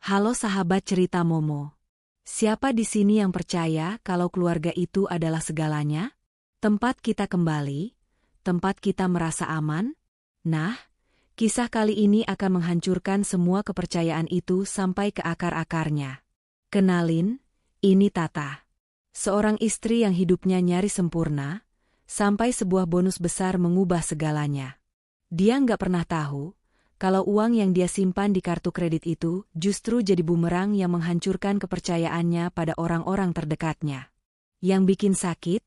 Halo sahabat cerita Momo. Siapa di sini yang percaya kalau keluarga itu adalah segalanya? Tempat kita kembali, tempat kita merasa aman? Nah, kisah kali ini akan menghancurkan semua kepercayaan itu sampai ke akar-akarnya. Kenalin, ini Tata. Seorang istri yang hidupnya nyaris sempurna, sampai sebuah bonus besar mengubah segalanya. Dia nggak pernah tahu kalau uang yang dia simpan di kartu kredit itu justru jadi bumerang yang menghancurkan kepercayaannya pada orang-orang terdekatnya. Yang bikin sakit,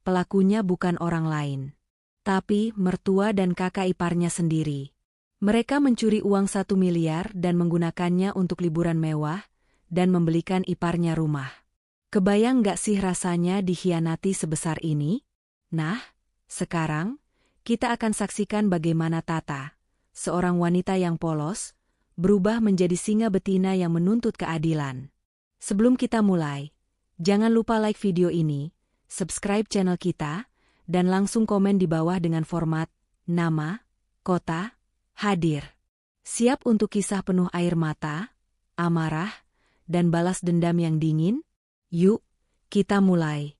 pelakunya bukan orang lain, tapi mertua dan kakak iparnya sendiri. Mereka mencuri uang 1 miliar dan menggunakannya untuk liburan mewah dan membelikan iparnya rumah. Kebayang nggak sih rasanya dikhianati sebesar ini? Nah, sekarang kita akan saksikan bagaimana Tata, seorang wanita yang polos, berubah menjadi singa betina yang menuntut keadilan. Sebelum kita mulai, jangan lupa like video ini, subscribe channel kita, dan langsung komen di bawah dengan format nama, kota, hadir. Siap untuk kisah penuh air mata, amarah, dan balas dendam yang dingin? Yuk, kita mulai.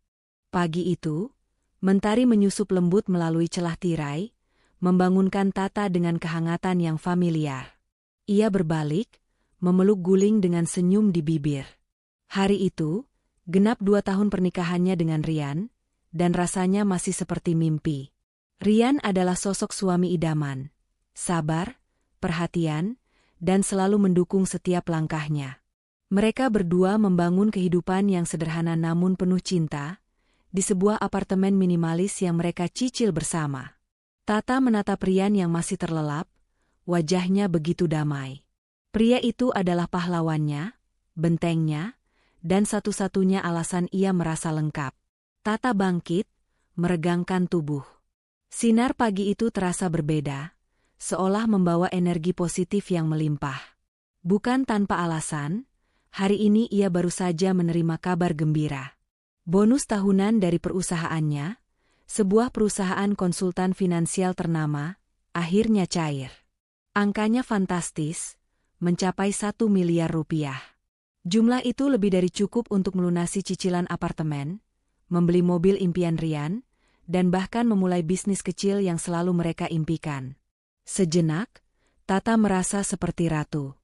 Pagi itu, mentari menyusup lembut melalui celah tirai, membangunkan Tata dengan kehangatan yang familiar. Ia berbalik, memeluk guling dengan senyum di bibir. Hari itu, genap 2 tahun pernikahannya dengan Rian, dan rasanya masih seperti mimpi. Rian adalah sosok suami idaman, sabar, perhatian, dan selalu mendukung setiap langkahnya. Mereka berdua membangun kehidupan yang sederhana namun penuh cinta, di sebuah apartemen minimalis yang mereka cicil bersama. Tata menatap Rian yang masih terlelap, wajahnya begitu damai. Pria itu adalah pahlawannya, bentengnya, dan satu-satunya alasan ia merasa lengkap. Tata bangkit, meregangkan tubuh. Sinar pagi itu terasa berbeda, seolah membawa energi positif yang melimpah. Bukan tanpa alasan, hari ini ia baru saja menerima kabar gembira. Bonus tahunan dari perusahaannya, sebuah perusahaan konsultan finansial ternama, akhirnya cair. Angkanya fantastis, mencapai 1 miliar rupiah. Jumlah itu lebih dari cukup untuk melunasi cicilan apartemen, membeli mobil impian Rian, dan bahkan memulai bisnis kecil yang selalu mereka impikan. Sejenak, Tata merasa seperti ratu.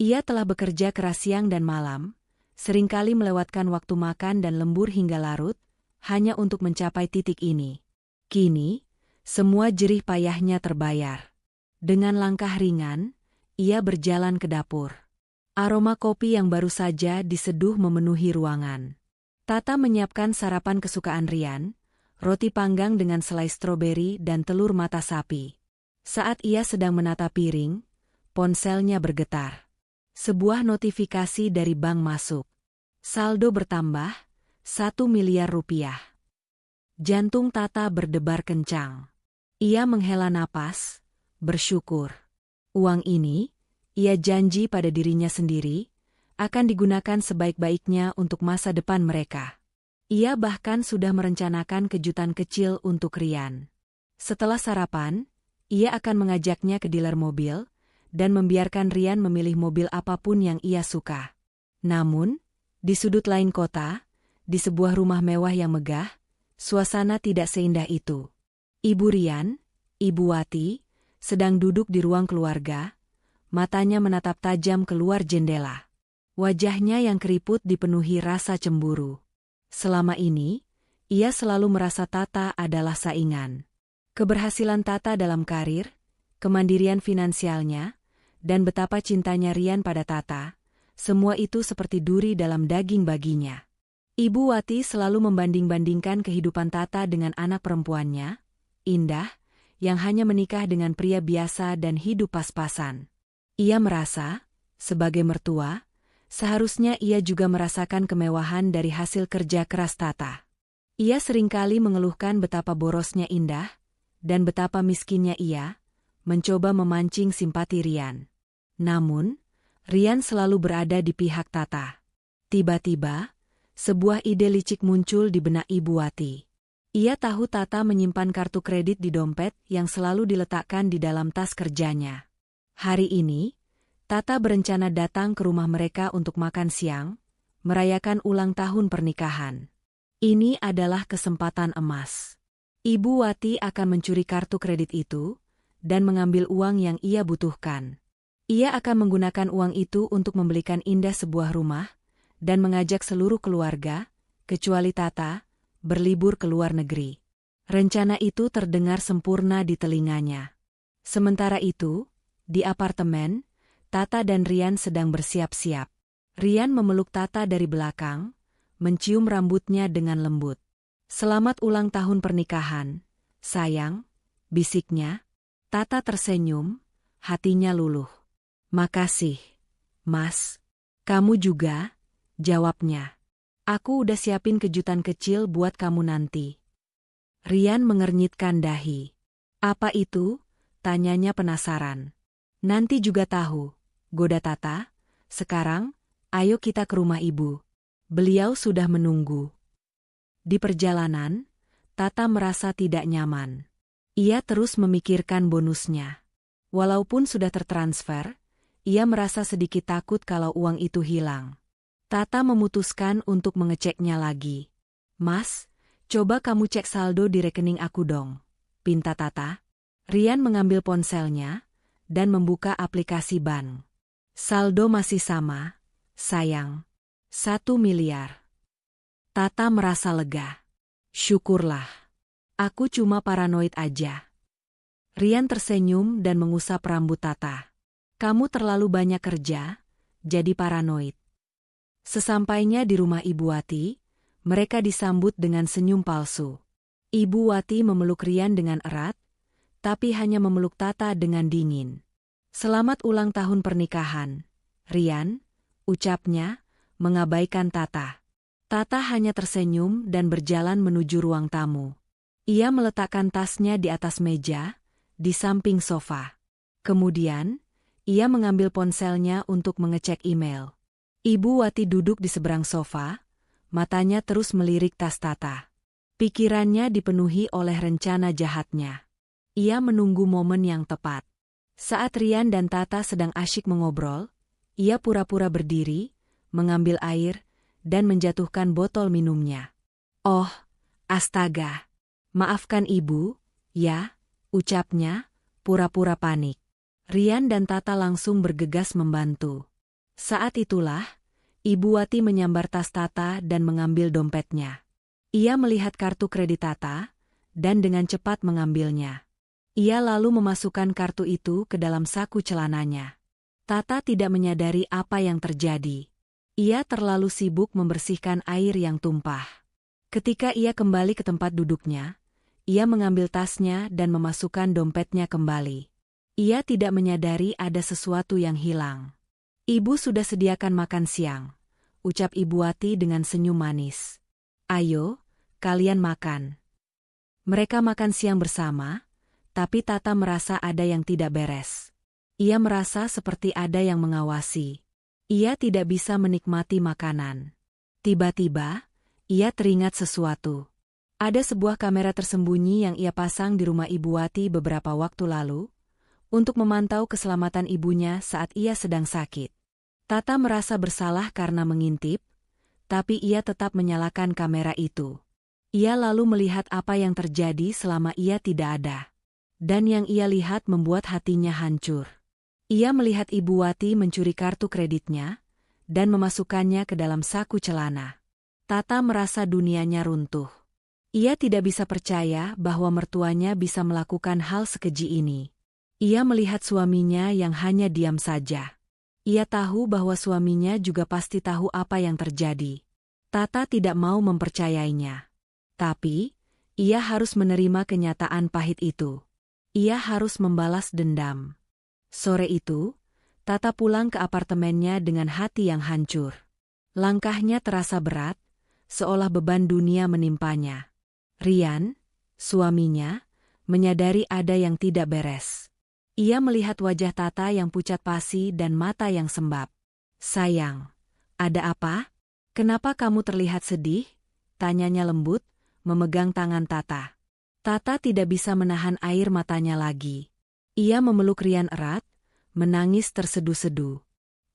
Ia telah bekerja keras siang dan malam, seringkali melewatkan waktu makan dan lembur hingga larut, hanya untuk mencapai titik ini. Kini, semua jerih payahnya terbayar. Dengan langkah ringan, ia berjalan ke dapur. Aroma kopi yang baru saja diseduh memenuhi ruangan. Tata menyiapkan sarapan kesukaan Rian, roti panggang dengan selai stroberi dan telur mata sapi. Saat ia sedang menata piring, ponselnya bergetar. Sebuah notifikasi dari bank masuk. Saldo bertambah, 1 miliar rupiah. Jantung Tata berdebar kencang. Ia menghela napas, bersyukur. Uang ini, ia janji pada dirinya sendiri, akan digunakan sebaik-baiknya untuk masa depan mereka. Ia bahkan sudah merencanakan kejutan kecil untuk Rian. Setelah sarapan, ia akan mengajaknya ke dealer mobil, dan membiarkan Rian memilih mobil apapun yang ia suka. Namun, di sudut lain kota, di sebuah rumah mewah yang megah, suasana tidak seindah itu. Ibu Rian, Ibu Wati, sedang duduk di ruang keluarga, matanya menatap tajam keluar jendela. Wajahnya yang keriput dipenuhi rasa cemburu. Selama ini, ia selalu merasa Tata adalah saingan. Keberhasilan Tata dalam karir, kemandirian finansialnya, dan betapa cintanya Rian pada Tata, semua itu seperti duri dalam daging baginya. Ibu Wati selalu membanding-bandingkan kehidupan Tata dengan anak perempuannya, Indah, yang hanya menikah dengan pria biasa dan hidup pas-pasan. Ia merasa, sebagai mertua, seharusnya ia juga merasakan kemewahan dari hasil kerja keras Tata. Ia seringkali mengeluhkan betapa borosnya Indah, dan betapa miskinnya ia, mencoba memancing simpati Rian. Namun, Rian selalu berada di pihak Tata. Tiba-tiba, sebuah ide licik muncul di benak Ibu Wati. Ia tahu Tata menyimpan kartu kredit di dompet yang selalu diletakkan di dalam tas kerjanya. Hari ini, Tata berencana datang ke rumah mereka untuk makan siang, merayakan ulang tahun pernikahan. Ini adalah kesempatan emas. Ibu Wati akan mencuri kartu kredit itu dan mengambil uang yang ia butuhkan. Ia akan menggunakan uang itu untuk membelikan Indah sebuah rumah dan mengajak seluruh keluarga, kecuali Tata, berlibur ke luar negeri. Rencana itu terdengar sempurna di telinganya. Sementara itu, di apartemen, Tata dan Rian sedang bersiap-siap. Rian memeluk Tata dari belakang, mencium rambutnya dengan lembut. "Selamat ulang tahun pernikahan, sayang," bisiknya. Tata tersenyum, hatinya luluh. "Makasih, Mas." "Kamu juga," jawabnya. "Aku udah siapin kejutan kecil buat kamu nanti." Rian mengernyitkan dahi. "Apa itu?" tanyanya penasaran. "Nanti juga tahu," goda Tata. "Sekarang, ayo kita ke rumah ibu. Beliau sudah menunggu." Di perjalanan, Tata merasa tidak nyaman. Ia terus memikirkan bonusnya. Walaupun sudah tertransfer, ia merasa sedikit takut kalau uang itu hilang. Tata memutuskan untuk mengeceknya lagi. "Mas, coba kamu cek saldo di rekening aku dong," pinta Tata. Rian mengambil ponselnya dan membuka aplikasi bank. "Saldo masih sama, sayang. 1 miliar. Tata merasa lega. "Syukurlah. Aku cuma paranoid aja." Rian tersenyum dan mengusap rambut Tata. "Kamu terlalu banyak kerja, jadi paranoid." Sesampainya di rumah Ibu Wati, mereka disambut dengan senyum palsu. Ibu Wati memeluk Rian dengan erat, tapi hanya memeluk Tata dengan dingin. "Selamat ulang tahun pernikahan, Rian," ucapnya, mengabaikan Tata. Tata hanya tersenyum dan berjalan menuju ruang tamu. Ia meletakkan tasnya di atas meja, di samping sofa. Kemudian, ia mengambil ponselnya untuk mengecek email. Ibu Wati duduk di seberang sofa, matanya terus melirik tas Tata. Pikirannya dipenuhi oleh rencana jahatnya. Ia menunggu momen yang tepat. Saat Rian dan Tata sedang asyik mengobrol, ia pura-pura berdiri, mengambil air, dan menjatuhkan botol minumnya. "Oh, astaga. Maafkan ibu, ya," ucapnya, pura-pura panik. Rian dan Tata langsung bergegas membantu. Saat itulah, Ibu Wati menyambar tas Tata dan mengambil dompetnya. Ia melihat kartu kredit Tata, dan dengan cepat mengambilnya. Ia lalu memasukkan kartu itu ke dalam saku celananya. Tata tidak menyadari apa yang terjadi. Ia terlalu sibuk membersihkan air yang tumpah. Ketika ia kembali ke tempat duduknya, ia mengambil tasnya dan memasukkan dompetnya kembali. Ia tidak menyadari ada sesuatu yang hilang. "Ibu sudah sediakan makan siang," ucap Ibu Wati dengan senyum manis. "Ayo, kalian makan." Mereka makan siang bersama, tapi Tata merasa ada yang tidak beres. Ia merasa seperti ada yang mengawasi. Ia tidak bisa menikmati makanan. Tiba-tiba, ia teringat sesuatu. Ada sebuah kamera tersembunyi yang ia pasang di rumah Ibu Wati beberapa waktu lalu, untuk memantau keselamatan ibunya saat ia sedang sakit. Tata merasa bersalah karena mengintip, tapi ia tetap menyalakan kamera itu. Ia lalu melihat apa yang terjadi selama ia tidak ada. Dan yang ia lihat membuat hatinya hancur. Ia melihat Ibu Wati mencuri kartu kreditnya dan memasukkannya ke dalam saku celana. Tata merasa dunianya runtuh. Ia tidak bisa percaya bahwa mertuanya bisa melakukan hal sekeji ini. Ia melihat suaminya yang hanya diam saja. Ia tahu bahwa suaminya juga pasti tahu apa yang terjadi. Tata tidak mau mempercayainya. Tapi, ia harus menerima kenyataan pahit itu. Ia harus membalas dendam. Sore itu, Tata pulang ke apartemennya dengan hati yang hancur. Langkahnya terasa berat, seolah beban dunia menimpanya. Rian, suaminya, menyadari ada yang tidak beres. Ia melihat wajah Tata yang pucat pasi dan mata yang sembab. "Sayang, ada apa? Kenapa kamu terlihat sedih?" tanyanya lembut, memegang tangan Tata. Tata tidak bisa menahan air matanya lagi. Ia memeluk Rian erat, menangis terseduh-seduh.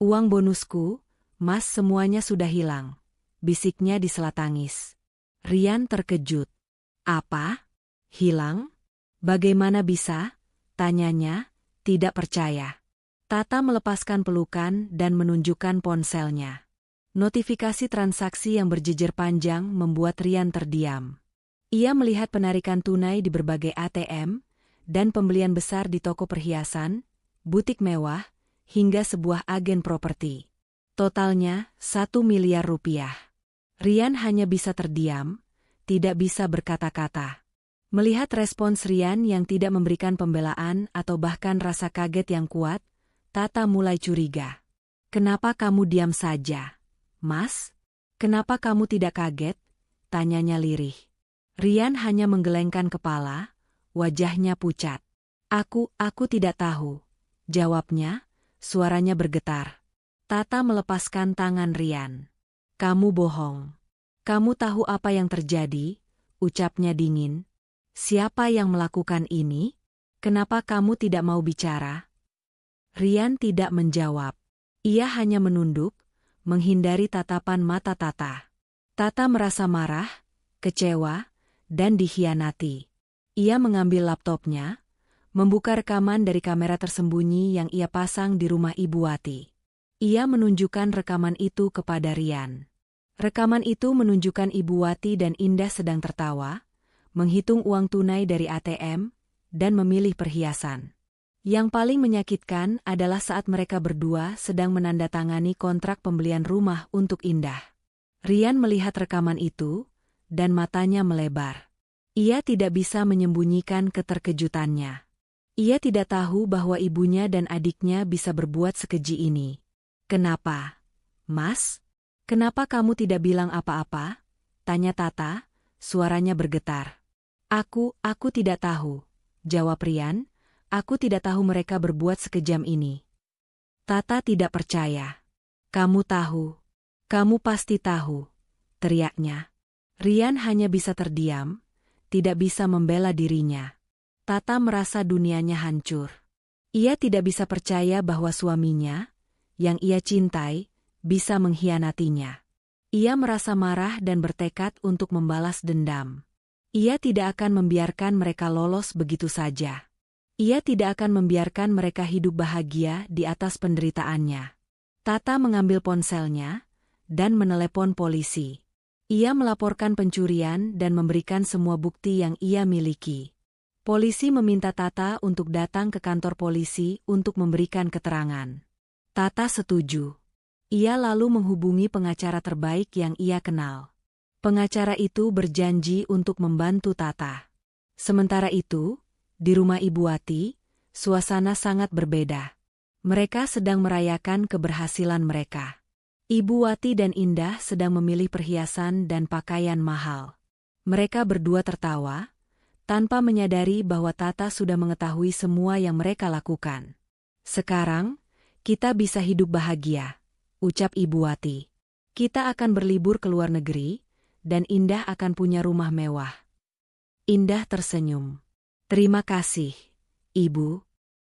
Uang bonusku, Mas, semuanya sudah hilang, bisiknya di sela tangis. Rian terkejut. Apa? Hilang? Bagaimana bisa? Tanyanya, tidak percaya. Tata melepaskan pelukan dan menunjukkan ponselnya. Notifikasi transaksi yang berjejer panjang membuat Rian terdiam. Ia melihat penarikan tunai di berbagai ATM, dan pembelian besar di toko perhiasan, butik mewah, hingga sebuah agen properti. Totalnya 1 miliar rupiah. Rian hanya bisa terdiam, tidak bisa berkata-kata. Melihat respons Rian yang tidak memberikan pembelaan atau bahkan rasa kaget yang kuat, Tata mulai curiga. Kenapa kamu diam saja, Mas? Kenapa kamu tidak kaget? Tanyanya lirih. Rian hanya menggelengkan kepala, wajahnya pucat. Aku tidak tahu. Jawabnya, suaranya bergetar. Tata melepaskan tangan Rian. Kamu bohong. Kamu tahu apa yang terjadi? Ucapnya dingin. Siapa yang melakukan ini? Kenapa kamu tidak mau bicara? Rian tidak menjawab. Ia hanya menunduk, menghindari tatapan mata Tata. Tata merasa marah, kecewa, dan dikhianati. Ia mengambil laptopnya, membuka rekaman dari kamera tersembunyi yang ia pasang di rumah Ibu Wati. Ia menunjukkan rekaman itu kepada Rian. Rekaman itu menunjukkan Ibu Wati dan Indah sedang tertawa, menghitung uang tunai dari ATM, dan memilih perhiasan. Yang paling menyakitkan adalah saat mereka berdua sedang menandatangani kontrak pembelian rumah untuk Indah. Rian melihat rekaman itu, dan matanya melebar. Ia tidak bisa menyembunyikan keterkejutannya. Ia tidak tahu bahwa ibunya dan adiknya bisa berbuat sekeji ini. Kenapa? Mas? Kenapa kamu tidak bilang apa-apa? Tanya Tata, suaranya bergetar. Aku tidak tahu. Jawab Rian, aku tidak tahu mereka berbuat sekejam ini. Tata tidak percaya. Kamu tahu. Kamu pasti tahu. Teriaknya. Rian hanya bisa terdiam, tidak bisa membela dirinya. Tata merasa dunianya hancur. Ia tidak bisa percaya bahwa suaminya, yang ia cintai, bisa mengkhianatinya. Ia merasa marah dan bertekad untuk membalas dendam. Ia tidak akan membiarkan mereka lolos begitu saja. Ia tidak akan membiarkan mereka hidup bahagia di atas penderitaannya. Tata mengambil ponselnya dan menelepon polisi. Ia melaporkan pencurian dan memberikan semua bukti yang ia miliki. Polisi meminta Tata untuk datang ke kantor polisi untuk memberikan keterangan. Tata setuju. Ia lalu menghubungi pengacara terbaik yang ia kenal. Pengacara itu berjanji untuk membantu Tata. Sementara itu, di rumah Ibu Wati, suasana sangat berbeda. Mereka sedang merayakan keberhasilan mereka. Ibu Wati dan Indah sedang memilih perhiasan dan pakaian mahal. Mereka berdua tertawa, tanpa menyadari bahwa Tata sudah mengetahui semua yang mereka lakukan. Sekarang, kita bisa hidup bahagia, ucap Ibu Wati. Kita akan berlibur ke luar negeri, dan Indah akan punya rumah mewah. Indah tersenyum. Terima kasih, Ibu.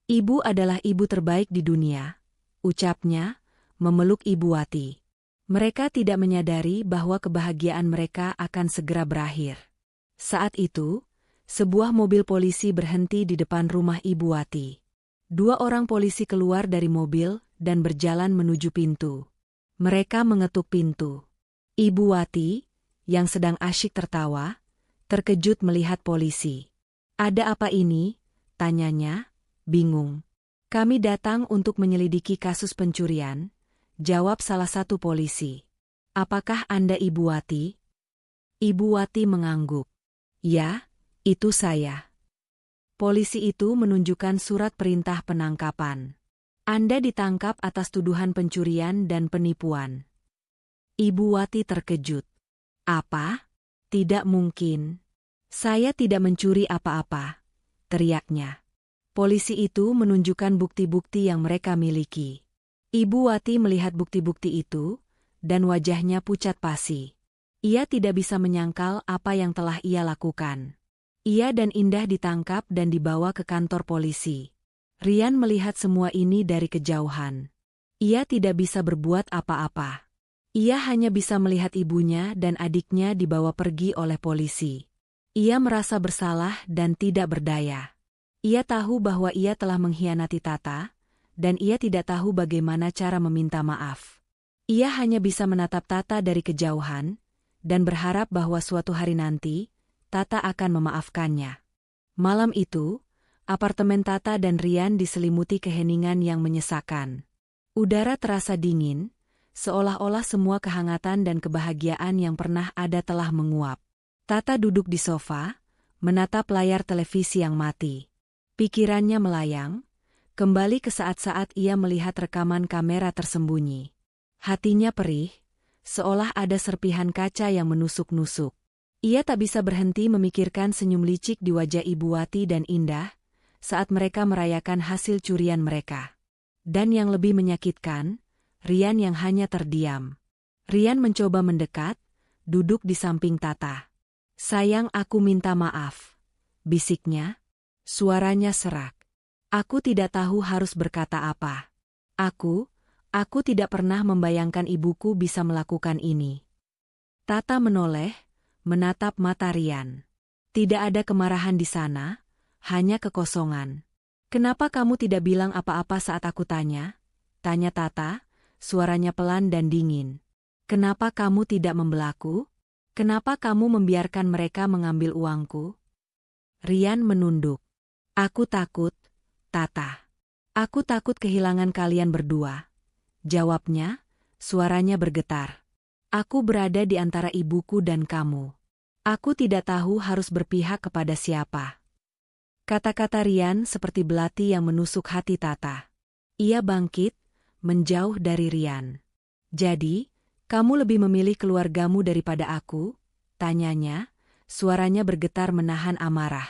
Ibu adalah ibu terbaik di dunia, ucapnya, memeluk Ibu Wati. Mereka tidak menyadari bahwa kebahagiaan mereka akan segera berakhir. Saat itu, sebuah mobil polisi berhenti di depan rumah Ibu Wati. 2 orang polisi keluar dari mobil dan berjalan menuju pintu. Mereka mengetuk pintu. Ibu Wati, yang sedang asyik tertawa, terkejut melihat polisi. Ada apa ini? Tanyanya, bingung. Kami datang untuk menyelidiki kasus pencurian, jawab salah satu polisi. Apakah Anda Ibu Wati? Ibu Wati mengangguk. Ya, itu saya. Polisi itu menunjukkan surat perintah penangkapan. Anda ditangkap atas tuduhan pencurian dan penipuan. Ibu Wati terkejut. Apa? Tidak mungkin. Saya tidak mencuri apa-apa, teriaknya. Polisi itu menunjukkan bukti-bukti yang mereka miliki. Ibu Wati melihat bukti-bukti itu, dan wajahnya pucat pasi. Ia tidak bisa menyangkal apa yang telah ia lakukan. Ia dan Indah ditangkap dan dibawa ke kantor polisi. Rian melihat semua ini dari kejauhan. Ia tidak bisa berbuat apa-apa. Ia hanya bisa melihat ibunya dan adiknya dibawa pergi oleh polisi. Ia merasa bersalah dan tidak berdaya. Ia tahu bahwa ia telah mengkhianati Tata, dan ia tidak tahu bagaimana cara meminta maaf. Ia hanya bisa menatap Tata dari kejauhan, dan berharap bahwa suatu hari nanti, Tata akan memaafkannya. Malam itu, apartemen Tata dan Rian diselimuti keheningan yang menyesakan. Udara terasa dingin, seolah-olah semua kehangatan dan kebahagiaan yang pernah ada telah menguap. Tata duduk di sofa, menatap layar televisi yang mati. Pikirannya melayang, kembali ke saat-saat ia melihat rekaman kamera tersembunyi. Hatinya perih, seolah ada serpihan kaca yang menusuk-nusuk. Ia tak bisa berhenti memikirkan senyum licik di wajah Ibu Wati dan Indah saat mereka merayakan hasil curian mereka. Dan yang lebih menyakitkan, Rian yang hanya terdiam. Rian mencoba mendekat, duduk di samping Tata. "Sayang, aku minta maaf," bisiknya. Suaranya serak. "Aku tidak tahu harus berkata apa. Aku tidak pernah membayangkan ibuku bisa melakukan ini." Tata menoleh, menatap mata Rian. Tidak ada kemarahan di sana, hanya kekosongan. "Kenapa kamu tidak bilang apa-apa saat aku tanya?" tanya Tata, suaranya pelan dan dingin. "Kenapa kamu tidak membelaku? Kenapa kamu membiarkan mereka mengambil uangku?" Rian menunduk. "Aku takut, Tata. Aku takut kehilangan kalian berdua," jawabnya, suaranya bergetar. "Aku berada di antara ibuku dan kamu. Aku tidak tahu harus berpihak kepada siapa." Kata-kata Rian seperti belati yang menusuk hati Tata. Ia bangkit, menjauh dari Rian. "Jadi, kamu lebih memilih keluargamu daripada aku?" tanyanya, suaranya bergetar menahan amarah.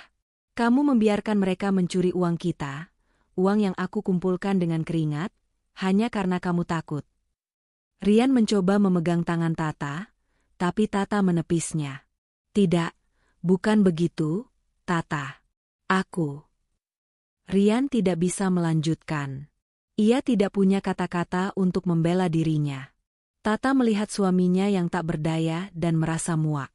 "Kamu membiarkan mereka mencuri uang kita, uang yang aku kumpulkan dengan keringat, hanya karena kamu takut." Rian mencoba memegang tangan Tata, tapi Tata menepisnya. "Tidak, bukan begitu, Tata. Aku..." Rian tidak bisa melanjutkan. Ia tidak punya kata-kata untuk membela dirinya. Tata melihat suaminya yang tak berdaya dan merasa muak.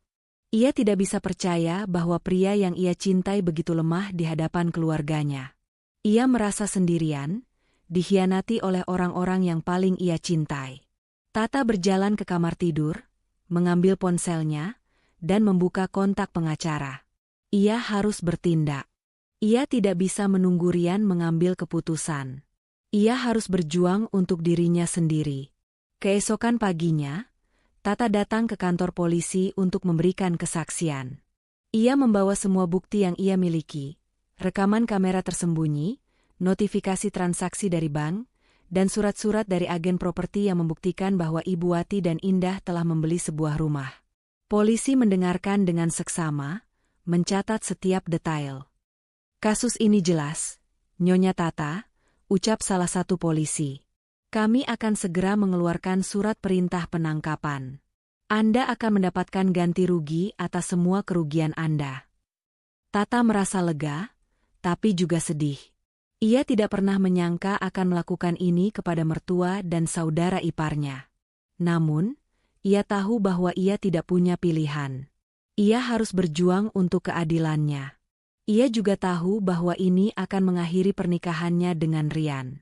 Ia tidak bisa percaya bahwa pria yang ia cintai begitu lemah di hadapan keluarganya. Ia merasa sendirian, dikhianati oleh orang-orang yang paling ia cintai. Tata berjalan ke kamar tidur, mengambil ponselnya, dan membuka kontak pengacara. Ia harus bertindak. Ia tidak bisa menunggu Rian mengambil keputusan. Ia harus berjuang untuk dirinya sendiri. Keesokan paginya, Tata datang ke kantor polisi untuk memberikan kesaksian. Ia membawa semua bukti yang ia miliki, rekaman kamera tersembunyi, notifikasi transaksi dari bank, dan surat-surat dari agen properti yang membuktikan bahwa Ibu Wati dan Indah telah membeli sebuah rumah. Polisi mendengarkan dengan seksama, mencatat setiap detail. "Kasus ini jelas, Nyonya Tata," ucap salah satu polisi. "Kami akan segera mengeluarkan surat perintah penangkapan. Anda akan mendapatkan ganti rugi atas semua kerugian Anda." Tata merasa lega, tapi juga sedih. Ia tidak pernah menyangka akan melakukan ini kepada mertua dan saudara iparnya. Namun, ia tahu bahwa ia tidak punya pilihan. Ia harus berjuang untuk keadilannya. Ia juga tahu bahwa ini akan mengakhiri pernikahannya dengan Rian.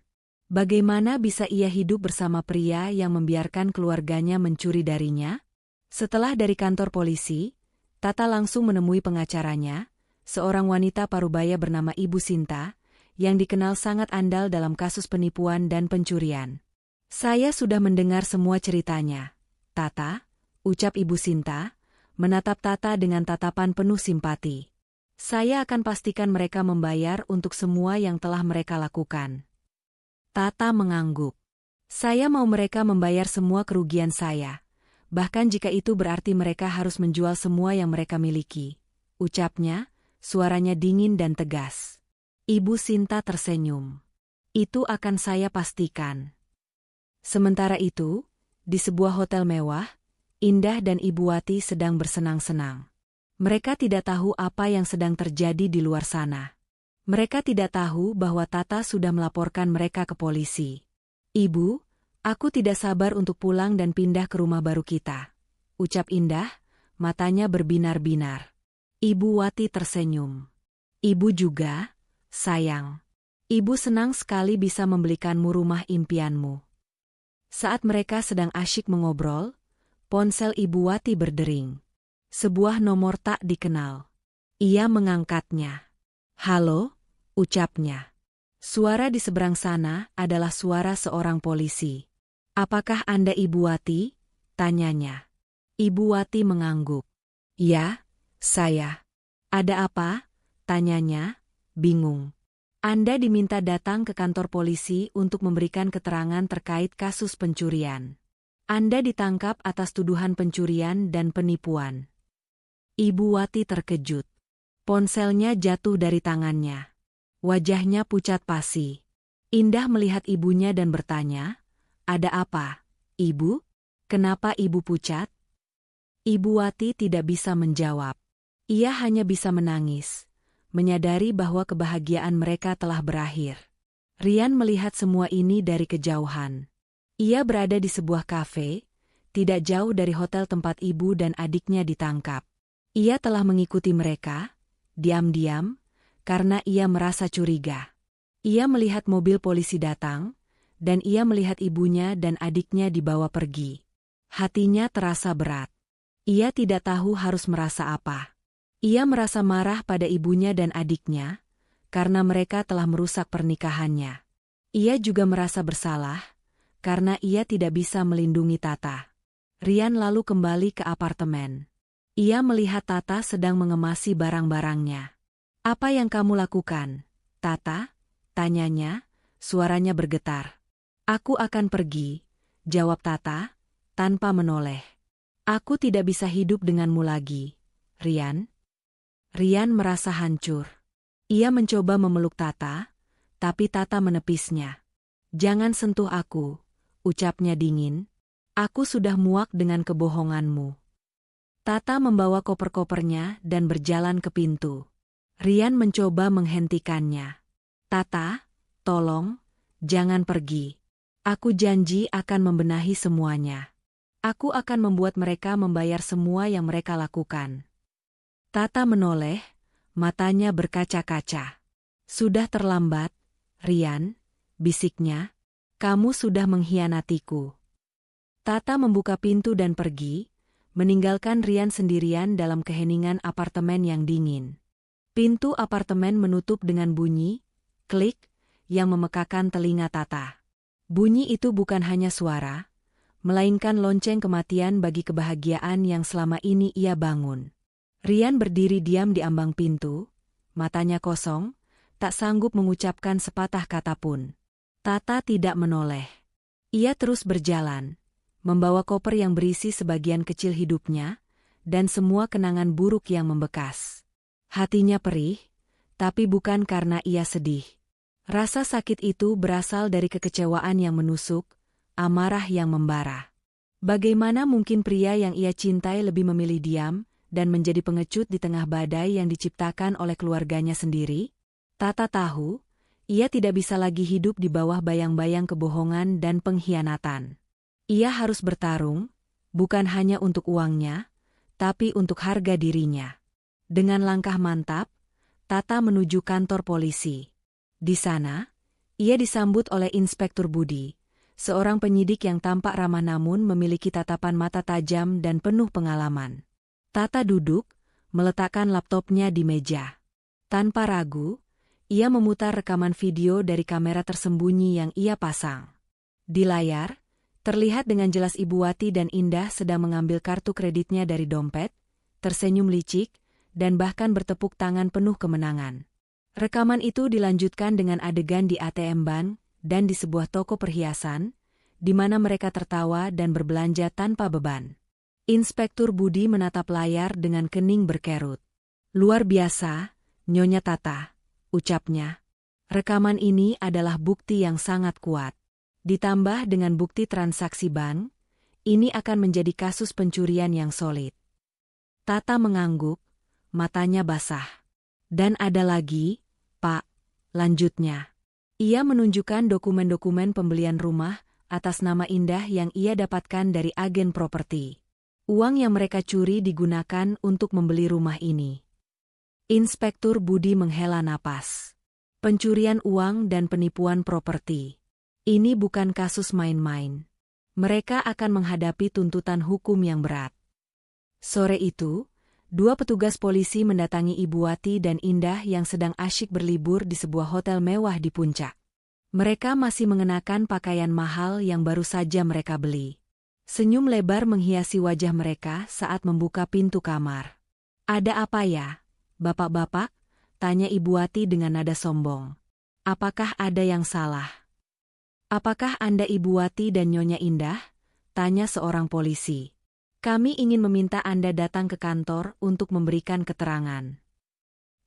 Bagaimana bisa ia hidup bersama pria yang membiarkan keluarganya mencuri darinya? Setelah dari kantor polisi, Tata langsung menemui pengacaranya, seorang wanita parubaya bernama Ibu Sinta, yang dikenal sangat andal dalam kasus penipuan dan pencurian. "Saya sudah mendengar semua ceritanya, Tata," ucap Ibu Sinta, menatap Tata dengan tatapan penuh simpati. "Saya akan pastikan mereka membayar untuk semua yang telah mereka lakukan." Tata mengangguk. "Saya mau mereka membayar semua kerugian saya, bahkan jika itu berarti mereka harus menjual semua yang mereka miliki," ucapnya, suaranya dingin dan tegas. Ibu Sinta tersenyum. "Itu akan saya pastikan." Sementara itu, di sebuah hotel mewah, Indah dan Ibu Wati sedang bersenang-senang. Mereka tidak tahu apa yang sedang terjadi di luar sana. Mereka tidak tahu bahwa Tata sudah melaporkan mereka ke polisi. "Ibu, Aku tidak sabar untuk pulang dan pindah ke rumah baru kita. Ucap Indah, matanya berbinar-binar. Ibu Wati tersenyum. Ibu juga, sayang. Ibu senang sekali bisa membelikanmu rumah impianmu. Saat mereka sedang asyik mengobrol, ponsel Ibu Wati berdering. Sebuah nomor tak dikenal. Ia mengangkatnya. Halo, ucapnya. Suara di seberang sana adalah suara seorang polisi. Apakah Anda Ibu Wati? Tanyanya. Ibu Wati mengangguk. Ya, saya. Ada apa? Tanyanya, bingung. Anda diminta datang ke kantor polisi untuk memberikan keterangan terkait kasus pencurian. Anda ditangkap atas tuduhan pencurian dan penipuan. Ibu Wati terkejut. Ponselnya jatuh dari tangannya. Wajahnya pucat pasi. Indah melihat ibunya dan bertanya, "Ada apa, Ibu? Kenapa Ibu pucat?" Ibu Wati tidak bisa menjawab. Ia hanya bisa menangis, menyadari bahwa kebahagiaan mereka telah berakhir. Rian melihat semua ini dari kejauhan. Ia berada di sebuah kafe, tidak jauh dari hotel tempat ibu dan adiknya ditangkap. Ia telah mengikuti mereka, diam-diam, karena ia merasa curiga. Ia melihat mobil polisi datang, dan ia melihat ibunya dan adiknya dibawa pergi. Hatinya terasa berat. Ia tidak tahu harus merasa apa. Ia merasa marah pada ibunya dan adiknya, karena mereka telah merusak pernikahannya. Ia juga merasa bersalah, karena ia tidak bisa melindungi Tata. Rian lalu kembali ke apartemen. Ia melihat Tata sedang mengemasi barang-barangnya. "Apa yang kamu lakukan, Tata?" tanyanya, suaranya bergetar. "Aku akan pergi," jawab Tata, tanpa menoleh. "Aku tidak bisa hidup denganmu lagi, Rian." Rian merasa hancur. Ia mencoba memeluk Tata, tapi Tata menepisnya. "Jangan sentuh aku," ucapnya dingin. "Aku sudah muak dengan kebohonganmu." Tata membawa koper-kopernya dan berjalan ke pintu. Rian mencoba menghentikannya. "Tata, tolong, jangan pergi. Aku janji akan membenahi semuanya. Aku akan membuat mereka membayar semua yang mereka lakukan." Tata menoleh, matanya berkaca-kaca. "Sudah terlambat, Rian," bisiknya. "Kamu sudah mengkhianatiku." Tata membuka pintu dan pergi, meninggalkan Rian sendirian dalam keheningan apartemen yang dingin. Pintu apartemen menutup dengan bunyi, klik, yang memekakan telinga Tata. Bunyi itu bukan hanya suara, melainkan lonceng kematian bagi kebahagiaan yang selama ini ia bangun. Rian berdiri diam di ambang pintu, matanya kosong, tak sanggup mengucapkan sepatah kata pun. Tata tidak menoleh. Ia terus berjalan, membawa koper yang berisi sebagian kecil hidupnya, dan semua kenangan buruk yang membekas. Hatinya perih, tapi bukan karena ia sedih. Rasa sakit itu berasal dari kekecewaan yang menusuk, amarah yang membara. Bagaimana mungkin pria yang ia cintai lebih memilih diam dan menjadi pengecut di tengah badai yang diciptakan oleh keluarganya sendiri? Tata tahu, ia tidak bisa lagi hidup di bawah bayang-bayang kebohongan dan pengkhianatan. Ia harus bertarung, bukan hanya untuk uangnya, tapi untuk harga dirinya. Dengan langkah mantap, Tata menuju kantor polisi. Di sana, ia disambut oleh Inspektur Budi, seorang penyidik yang tampak ramah namun memiliki tatapan mata tajam dan penuh pengalaman. Tata duduk, meletakkan laptopnya di meja. Tanpa ragu, ia memutar rekaman video dari kamera tersembunyi yang ia pasang. Di layar, terlihat dengan jelas Ibu Wati dan Indah sedang mengambil kartu kreditnya dari dompet, tersenyum licik, dan bahkan bertepuk tangan penuh kemenangan. Rekaman itu dilanjutkan dengan adegan di ATM Bank dan di sebuah toko perhiasan, di mana mereka tertawa dan berbelanja tanpa beban. Inspektur Budi menatap layar dengan kening berkerut. "Luar biasa, Nyonya Tata," ucapnya. "Rekaman ini adalah bukti yang sangat kuat. Ditambah dengan bukti transaksi bank, ini akan menjadi kasus pencurian yang solid." Tata mengangguk, matanya basah. "Dan ada lagi, Pak," lanjutnya. Ia menunjukkan dokumen-dokumen pembelian rumah atas nama Indah yang ia dapatkan dari agen properti. Uang yang mereka curi digunakan untuk membeli rumah ini. Inspektur Budi menghela napas. Pencurian uang dan penipuan properti. Ini bukan kasus main-main. Mereka akan menghadapi tuntutan hukum yang berat. Sore itu, dua petugas polisi mendatangi Ibu Wati dan Indah yang sedang asyik berlibur di sebuah hotel mewah di puncak. Mereka masih mengenakan pakaian mahal yang baru saja mereka beli. Senyum lebar menghiasi wajah mereka saat membuka pintu kamar. "Ada apa ya, bapak-bapak?" tanya Ibu Wati dengan nada sombong. "Apakah ada yang salah?" "Apakah Anda Ibu Wati dan Nyonya Indah?" tanya seorang polisi. "Kami ingin meminta Anda datang ke kantor untuk memberikan keterangan."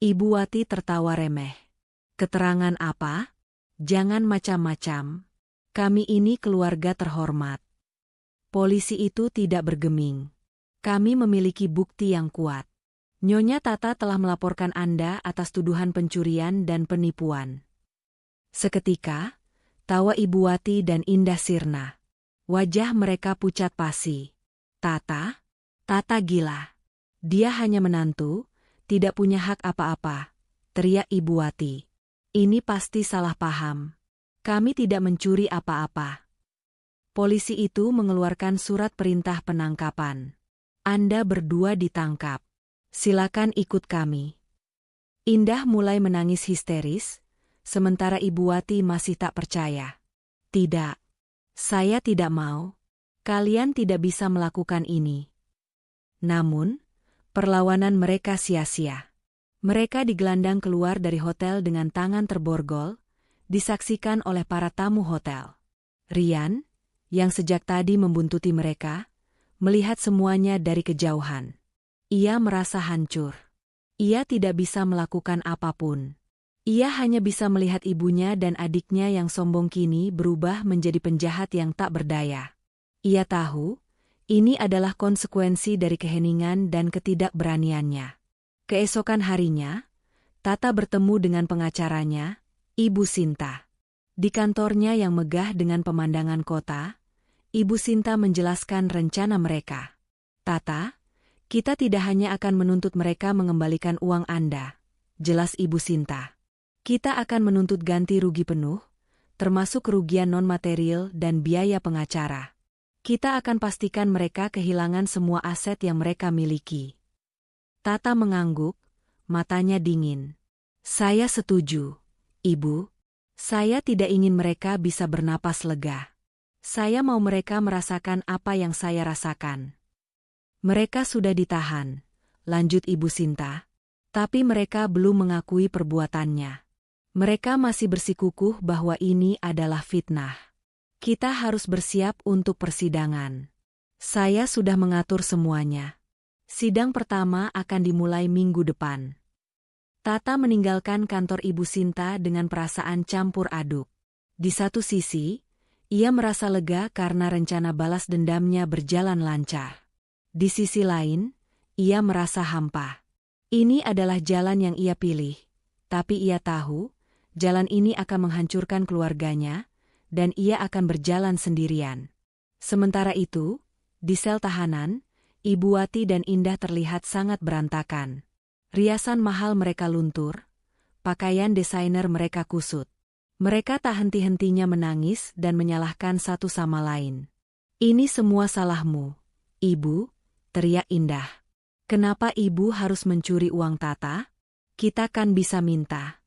Ibu Wati tertawa remeh. "Keterangan apa? Jangan macam-macam. Kami ini keluarga terhormat." Polisi itu tidak bergeming. "Kami memiliki bukti yang kuat. Nyonya Tata telah melaporkan Anda atas tuduhan pencurian dan penipuan." Seketika, tawa Ibu Wati dan Indah sirna. Wajah mereka pucat pasi. "Tata? Tata gila. Dia hanya menantu, tidak punya hak apa-apa," teriak Ibu Wati. "Ini pasti salah paham. Kami tidak mencuri apa-apa." Polisi itu mengeluarkan surat perintah penangkapan. "Anda berdua ditangkap. Silakan ikut kami." Indah mulai menangis histeris, sementara Ibu Wati masih tak percaya. "Tidak. Saya tidak mau. Kalian tidak bisa melakukan ini." Namun, perlawanan mereka sia-sia. Mereka digelandang keluar dari hotel dengan tangan terborgol, disaksikan oleh para tamu hotel. Rian, yang sejak tadi membuntuti mereka, melihat semuanya dari kejauhan. Ia merasa hancur. Ia tidak bisa melakukan apapun. Ia hanya bisa melihat ibunya dan adiknya yang sombong kini berubah menjadi penjahat yang tak berdaya. Ia tahu, ini adalah konsekuensi dari keheningan dan ketidakberaniannya. Keesokan harinya, Tata bertemu dengan pengacaranya, Ibu Sinta. Di kantornya yang megah dengan pemandangan kota, Ibu Sinta menjelaskan rencana mereka. "Tata, kita tidak hanya akan menuntut mereka mengembalikan uang Anda," jelas Ibu Sinta. "Kita akan menuntut ganti rugi penuh, termasuk kerugian non-material dan biaya pengacara. Kita akan pastikan mereka kehilangan semua aset yang mereka miliki." Tata mengangguk, matanya dingin. "Saya setuju, Ibu. Saya tidak ingin mereka bisa bernapas lega. Saya mau mereka merasakan apa yang saya rasakan." "Mereka sudah ditahan," lanjut Ibu Sinta. "Tapi mereka belum mengakui perbuatannya. Mereka masih bersikukuh bahwa ini adalah fitnah. Kita harus bersiap untuk persidangan. Saya sudah mengatur semuanya. Sidang pertama akan dimulai minggu depan." Tata meninggalkan kantor Ibu Sinta dengan perasaan campur aduk. Di satu sisi, ia merasa lega karena rencana balas dendamnya berjalan lancar. Di sisi lain, ia merasa hampa. Ini adalah jalan yang ia pilih, tapi ia tahu, jalan ini akan menghancurkan keluarganya, dan ia akan berjalan sendirian. Sementara itu, di sel tahanan, Ibu Wati dan Indah terlihat sangat berantakan. Riasan mahal mereka luntur, pakaian desainer mereka kusut. Mereka tak henti-hentinya menangis dan menyalahkan satu sama lain. "Ini semua salahmu, Ibu," teriak Indah. "Kenapa Ibu harus mencuri uang Tata? Kita kan bisa minta."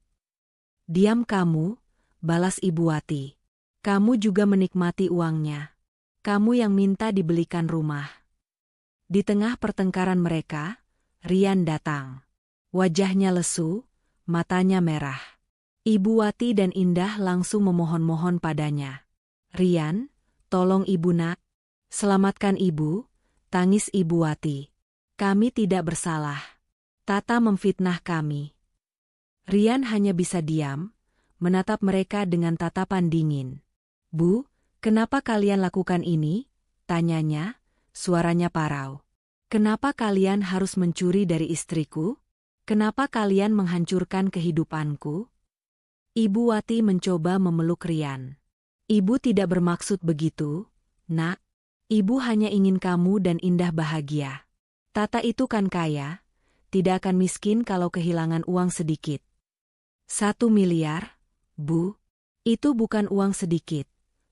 "Diam kamu," balas Ibu Wati. "Kamu juga menikmati uangnya. Kamu yang minta dibelikan rumah." Di tengah pertengkaran mereka, Rian datang. Wajahnya lesu, matanya merah. Ibu Wati dan Indah langsung memohon-mohon padanya. "Rian, tolong Ibu nak. Selamatkan Ibu," tangis Ibu Wati. "Kami tidak bersalah. Tata memfitnah kami." Rian hanya bisa diam, menatap mereka dengan tatapan dingin. "Bu, kenapa kalian lakukan ini?" tanyanya, suaranya parau. "Kenapa kalian harus mencuri dari istriku? Kenapa kalian menghancurkan kehidupanku?" Ibu Wati mencoba memeluk Rian. Ibu tidak bermaksud begitu, Nak. Ibu hanya ingin kamu dan Indah bahagia. Tata itu kan kaya, tidak akan miskin kalau kehilangan uang sedikit. 1 miliar, Bu? Itu bukan uang sedikit,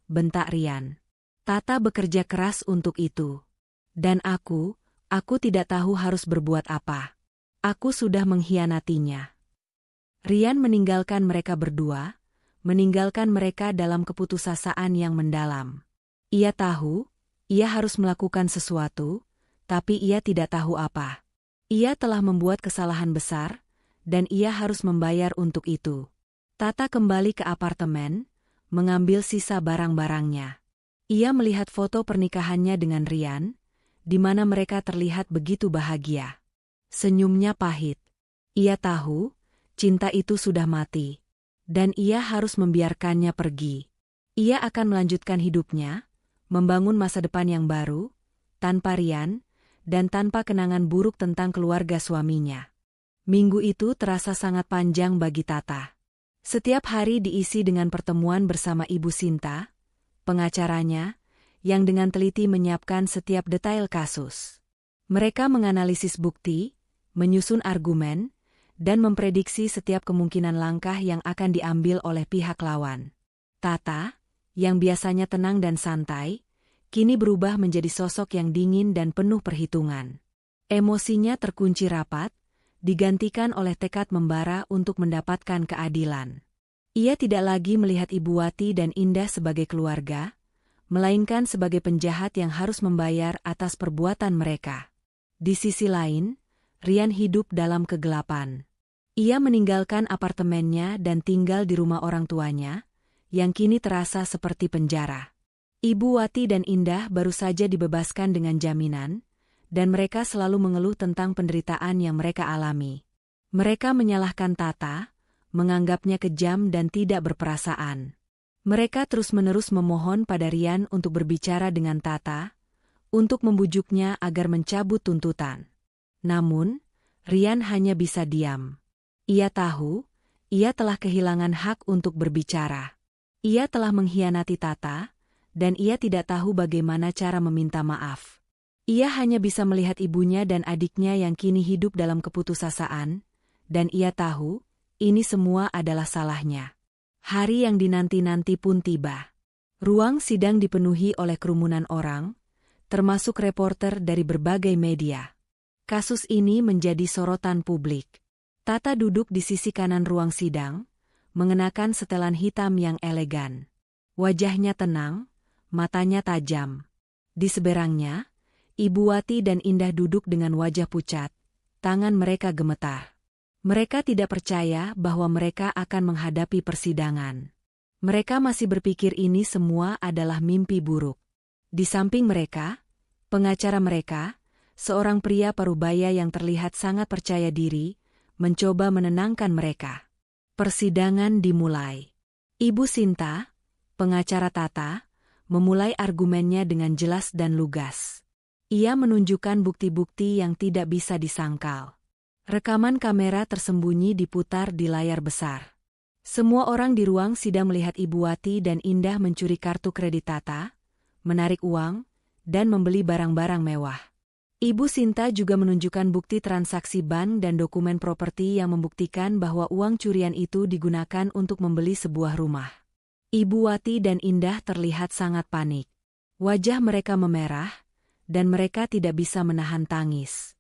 bentak Rian. Tata bekerja keras untuk itu. Dan aku tidak tahu harus berbuat apa. Aku sudah mengkhianatinya. Rian meninggalkan mereka berdua, meninggalkan mereka dalam keputusasaan yang mendalam. Ia tahu, ia harus melakukan sesuatu, tapi ia tidak tahu apa. Ia telah membuat kesalahan besar, dan ia harus membayar untuk itu. Tata kembali ke apartemen, mengambil sisa barang-barangnya. Ia melihat foto pernikahannya dengan Rian, di mana mereka terlihat begitu bahagia. Senyumnya pahit. Ia tahu, cinta itu sudah mati. Dan ia harus membiarkannya pergi. Ia akan melanjutkan hidupnya, membangun masa depan yang baru, tanpa Rian, dan tanpa kenangan buruk tentang keluarga suaminya. Minggu itu terasa sangat panjang bagi Tata. Setiap hari diisi dengan pertemuan bersama Ibu Sinta, pengacaranya, yang dengan teliti menyiapkan setiap detail kasus. Mereka menganalisis bukti, menyusun argumen, dan memprediksi setiap kemungkinan langkah yang akan diambil oleh pihak lawan. Tata, yang biasanya tenang dan santai, kini berubah menjadi sosok yang dingin dan penuh perhitungan. Emosinya terkunci rapat, digantikan oleh tekad membara untuk mendapatkan keadilan. Ia tidak lagi melihat Ibu Wati dan Indah sebagai keluarga, melainkan sebagai penjahat yang harus membayar atas perbuatan mereka. Di sisi lain, Rian hidup dalam kegelapan. Ia meninggalkan apartemennya dan tinggal di rumah orang tuanya, yang kini terasa seperti penjara. Ibu Wati dan Indah baru saja dibebaskan dengan jaminan, dan mereka selalu mengeluh tentang penderitaan yang mereka alami. Mereka menyalahkan Tata, menganggapnya kejam dan tidak berperasaan. Mereka terus-menerus memohon pada Rian untuk berbicara dengan Tata, untuk membujuknya agar mencabut tuntutan. Namun, Rian hanya bisa diam. Ia tahu, ia telah kehilangan hak untuk berbicara. Ia telah mengkhianati Tata, dan ia tidak tahu bagaimana cara meminta maaf. Ia hanya bisa melihat ibunya dan adiknya yang kini hidup dalam keputusasaan, dan ia tahu, ini semua adalah salahnya. Hari yang dinanti-nanti pun tiba. Ruang sidang dipenuhi oleh kerumunan orang, termasuk reporter dari berbagai media. Kasus ini menjadi sorotan publik. Tata duduk di sisi kanan ruang sidang, mengenakan setelan hitam yang elegan. Wajahnya tenang, matanya tajam. Di seberangnya, Ibu Wati dan Indah duduk dengan wajah pucat, tangan mereka gemetar. Mereka tidak percaya bahwa mereka akan menghadapi persidangan. Mereka masih berpikir ini semua adalah mimpi buruk. Di samping mereka, pengacara mereka, seorang pria parubaya yang terlihat sangat percaya diri, mencoba menenangkan mereka. Persidangan dimulai. Ibu Sinta, pengacara Tata, memulai argumennya dengan jelas dan lugas. Ia menunjukkan bukti-bukti yang tidak bisa disangkal. Rekaman kamera tersembunyi diputar di layar besar. Semua orang di ruang sidang melihat Ibu Wati dan Indah mencuri kartu kredit Tata, menarik uang, dan membeli barang-barang mewah. Ibu Sinta juga menunjukkan bukti transaksi bank dan dokumen properti yang membuktikan bahwa uang curian itu digunakan untuk membeli sebuah rumah. Ibu Wati dan Indah terlihat sangat panik. Wajah mereka memerah, dan mereka tidak bisa menahan tangis.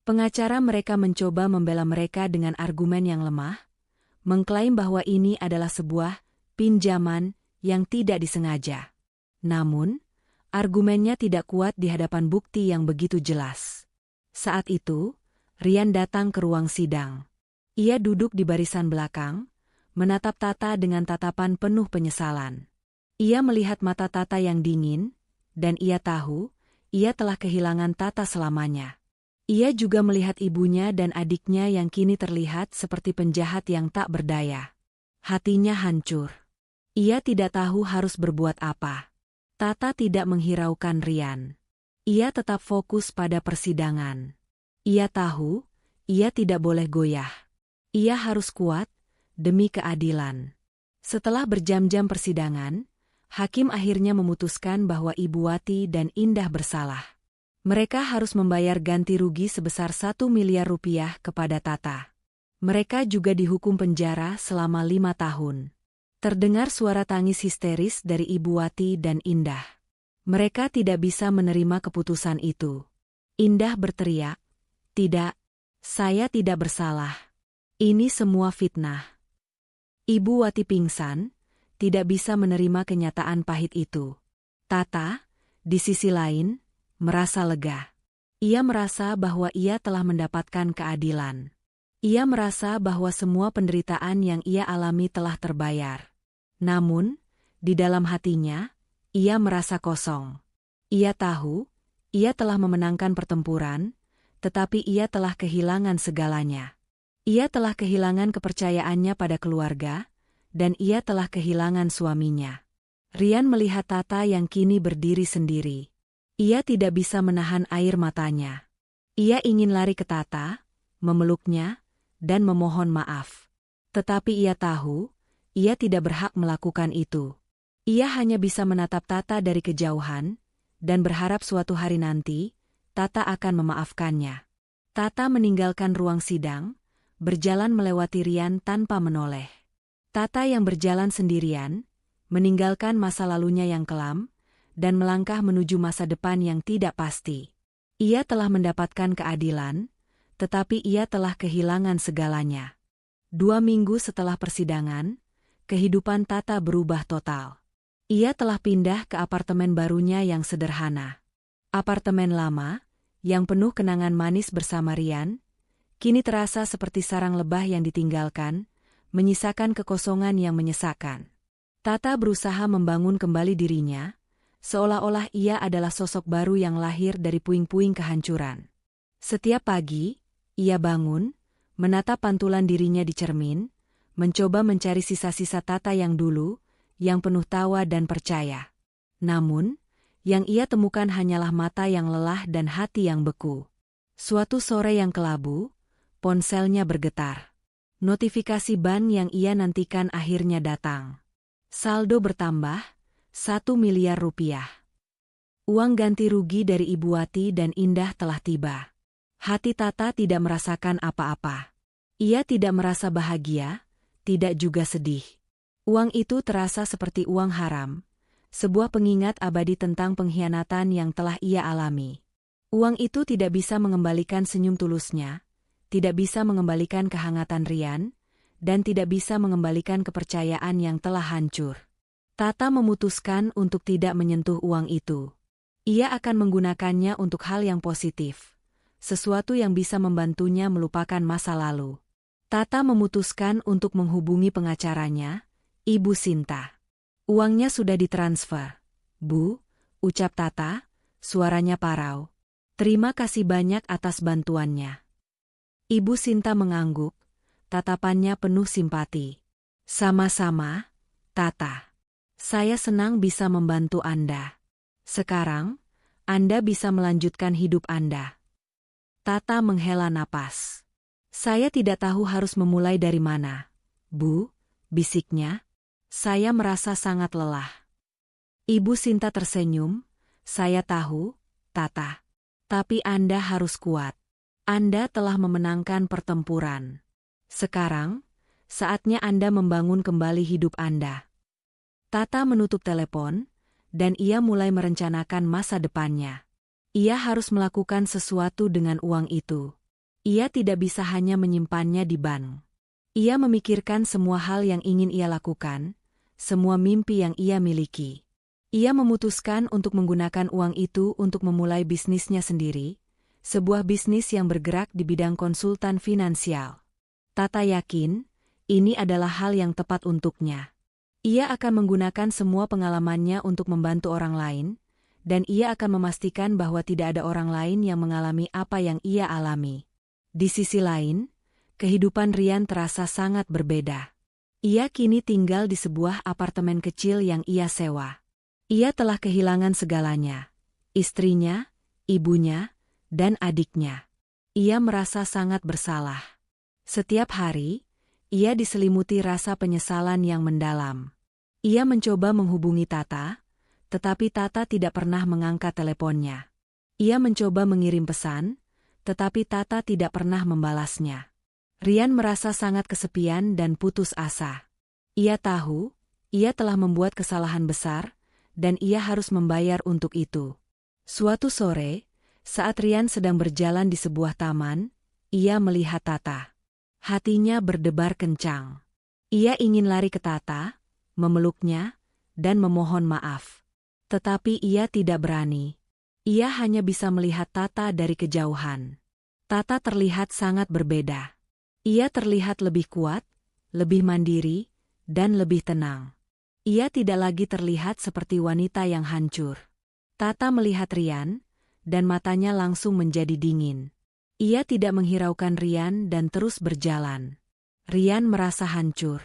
Pengacara mereka mencoba membela mereka dengan argumen yang lemah, mengklaim bahwa ini adalah sebuah pinjaman yang tidak disengaja. Namun, argumennya tidak kuat di hadapan bukti yang begitu jelas. Saat itu, Rian datang ke ruang sidang. Ia duduk di barisan belakang, menatap Tata dengan tatapan penuh penyesalan. Ia melihat mata Tata yang dingin, dan ia tahu, ia telah kehilangan Tata selamanya. Ia juga melihat ibunya dan adiknya yang kini terlihat seperti penjahat yang tak berdaya. Hatinya hancur. Ia tidak tahu harus berbuat apa. Tata tidak menghiraukan Rian. Ia tetap fokus pada persidangan. Ia tahu, ia tidak boleh goyah. Ia harus kuat, demi keadilan. Setelah berjam-jam persidangan, Hakim akhirnya memutuskan bahwa Ibu Wati dan Indah bersalah. Mereka harus membayar ganti rugi sebesar 1 miliar rupiah kepada Tata. Mereka juga dihukum penjara selama 5 tahun. Terdengar suara tangis histeris dari Ibu Wati dan Indah. Mereka tidak bisa menerima keputusan itu. Indah berteriak, "Tidak, saya tidak bersalah. Ini semua fitnah." Ibu Wati pingsan, tidak bisa menerima kenyataan pahit itu. Tata, di sisi lain, merasa lega. Ia merasa bahwa ia telah mendapatkan keadilan. Ia merasa bahwa semua penderitaan yang ia alami telah terbayar. Namun, di dalam hatinya, ia merasa kosong. Ia tahu, ia telah memenangkan pertempuran, tetapi ia telah kehilangan segalanya. Ia telah kehilangan kepercayaannya pada keluarga, dan ia telah kehilangan suaminya. Rian melihat Tata yang kini berdiri sendiri. Ia tidak bisa menahan air matanya. Ia ingin lari ke Tata, memeluknya, dan memohon maaf. Tetapi ia tahu, ia tidak berhak melakukan itu. Ia hanya bisa menatap Tata dari kejauhan, dan berharap suatu hari nanti, Tata akan memaafkannya. Tata meninggalkan ruang sidang, berjalan melewati Rian tanpa menoleh. Tata yang berjalan sendirian, meninggalkan masa lalunya yang kelam, dan melangkah menuju masa depan yang tidak pasti. Ia telah mendapatkan keadilan, tetapi ia telah kehilangan segalanya. 2 minggu setelah persidangan, kehidupan Tata berubah total. Ia telah pindah ke apartemen barunya yang sederhana. Apartemen lama, yang penuh kenangan manis bersama Rian, kini terasa seperti sarang lebah yang ditinggalkan, menyisakan kekosongan yang menyesakan. Tata berusaha membangun kembali dirinya, seolah-olah ia adalah sosok baru yang lahir dari puing-puing kehancuran. Setiap pagi, ia bangun, menatap pantulan dirinya di cermin, mencoba mencari sisa-sisa Tata yang dulu, yang penuh tawa dan percaya. Namun, yang ia temukan hanyalah mata yang lelah dan hati yang beku. Suatu sore yang kelabu, ponselnya bergetar. Notifikasi bank yang ia nantikan akhirnya datang. Saldo bertambah, 1 miliar rupiah. Uang ganti rugi dari Ibu Wati dan Indah telah tiba. Hati Tata tidak merasakan apa-apa. Ia tidak merasa bahagia, tidak juga sedih. Uang itu terasa seperti uang haram, sebuah pengingat abadi tentang pengkhianatan yang telah ia alami. Uang itu tidak bisa mengembalikan senyum tulusnya, tidak bisa mengembalikan kehangatan Rian, dan tidak bisa mengembalikan kepercayaan yang telah hancur. Tata memutuskan untuk tidak menyentuh uang itu. Ia akan menggunakannya untuk hal yang positif, sesuatu yang bisa membantunya melupakan masa lalu. Tata memutuskan untuk menghubungi pengacaranya, Ibu Sinta. Uangnya sudah ditransfer. "Bu," ucap Tata, suaranya parau. "Terima kasih banyak atas bantuannya." Ibu Sinta mengangguk, tatapannya penuh simpati. "Sama-sama, Tata. Saya senang bisa membantu Anda. Sekarang, Anda bisa melanjutkan hidup Anda." Tata menghela napas. "Saya tidak tahu harus memulai dari mana, Bu," bisiknya. "Saya merasa sangat lelah." Ibu Sinta tersenyum, "Saya tahu, Tata. Tapi Anda harus kuat. Anda telah memenangkan pertempuran. Sekarang, saatnya Anda membangun kembali hidup Anda." Tata menutup telepon, dan ia mulai merencanakan masa depannya. Ia harus melakukan sesuatu dengan uang itu. Ia tidak bisa hanya menyimpannya di bank. Ia memikirkan semua hal yang ingin ia lakukan, semua mimpi yang ia miliki. Ia memutuskan untuk menggunakan uang itu untuk memulai bisnisnya sendiri, sebuah bisnis yang bergerak di bidang konsultan finansial. Tata yakin, ini adalah hal yang tepat untuknya. Ia akan menggunakan semua pengalamannya untuk membantu orang lain, dan ia akan memastikan bahwa tidak ada orang lain yang mengalami apa yang ia alami. Di sisi lain, kehidupan Rian terasa sangat berbeda. Ia kini tinggal di sebuah apartemen kecil yang ia sewa. Ia telah kehilangan segalanya, istrinya, ibunya, dan adiknya. Ia merasa sangat bersalah. Setiap hari, ia diselimuti rasa penyesalan yang mendalam. Ia mencoba menghubungi Tata, tetapi Tata tidak pernah mengangkat teleponnya. Ia mencoba mengirim pesan, tetapi Tata tidak pernah membalasnya. Rian merasa sangat kesepian dan putus asa. Ia tahu, ia telah membuat kesalahan besar, dan ia harus membayar untuk itu. Suatu sore, saat Rian sedang berjalan di sebuah taman, ia melihat Tata. Hatinya berdebar kencang. Ia ingin lari ke Tata, memeluknya, dan memohon maaf. Tetapi ia tidak berani. Ia hanya bisa melihat Tata dari kejauhan. Tata terlihat sangat berbeda. Ia terlihat lebih kuat, lebih mandiri, dan lebih tenang. Ia tidak lagi terlihat seperti wanita yang hancur. Tata melihat Rian, dan matanya langsung menjadi dingin. Ia tidak menghiraukan Rian dan terus berjalan. Rian merasa hancur.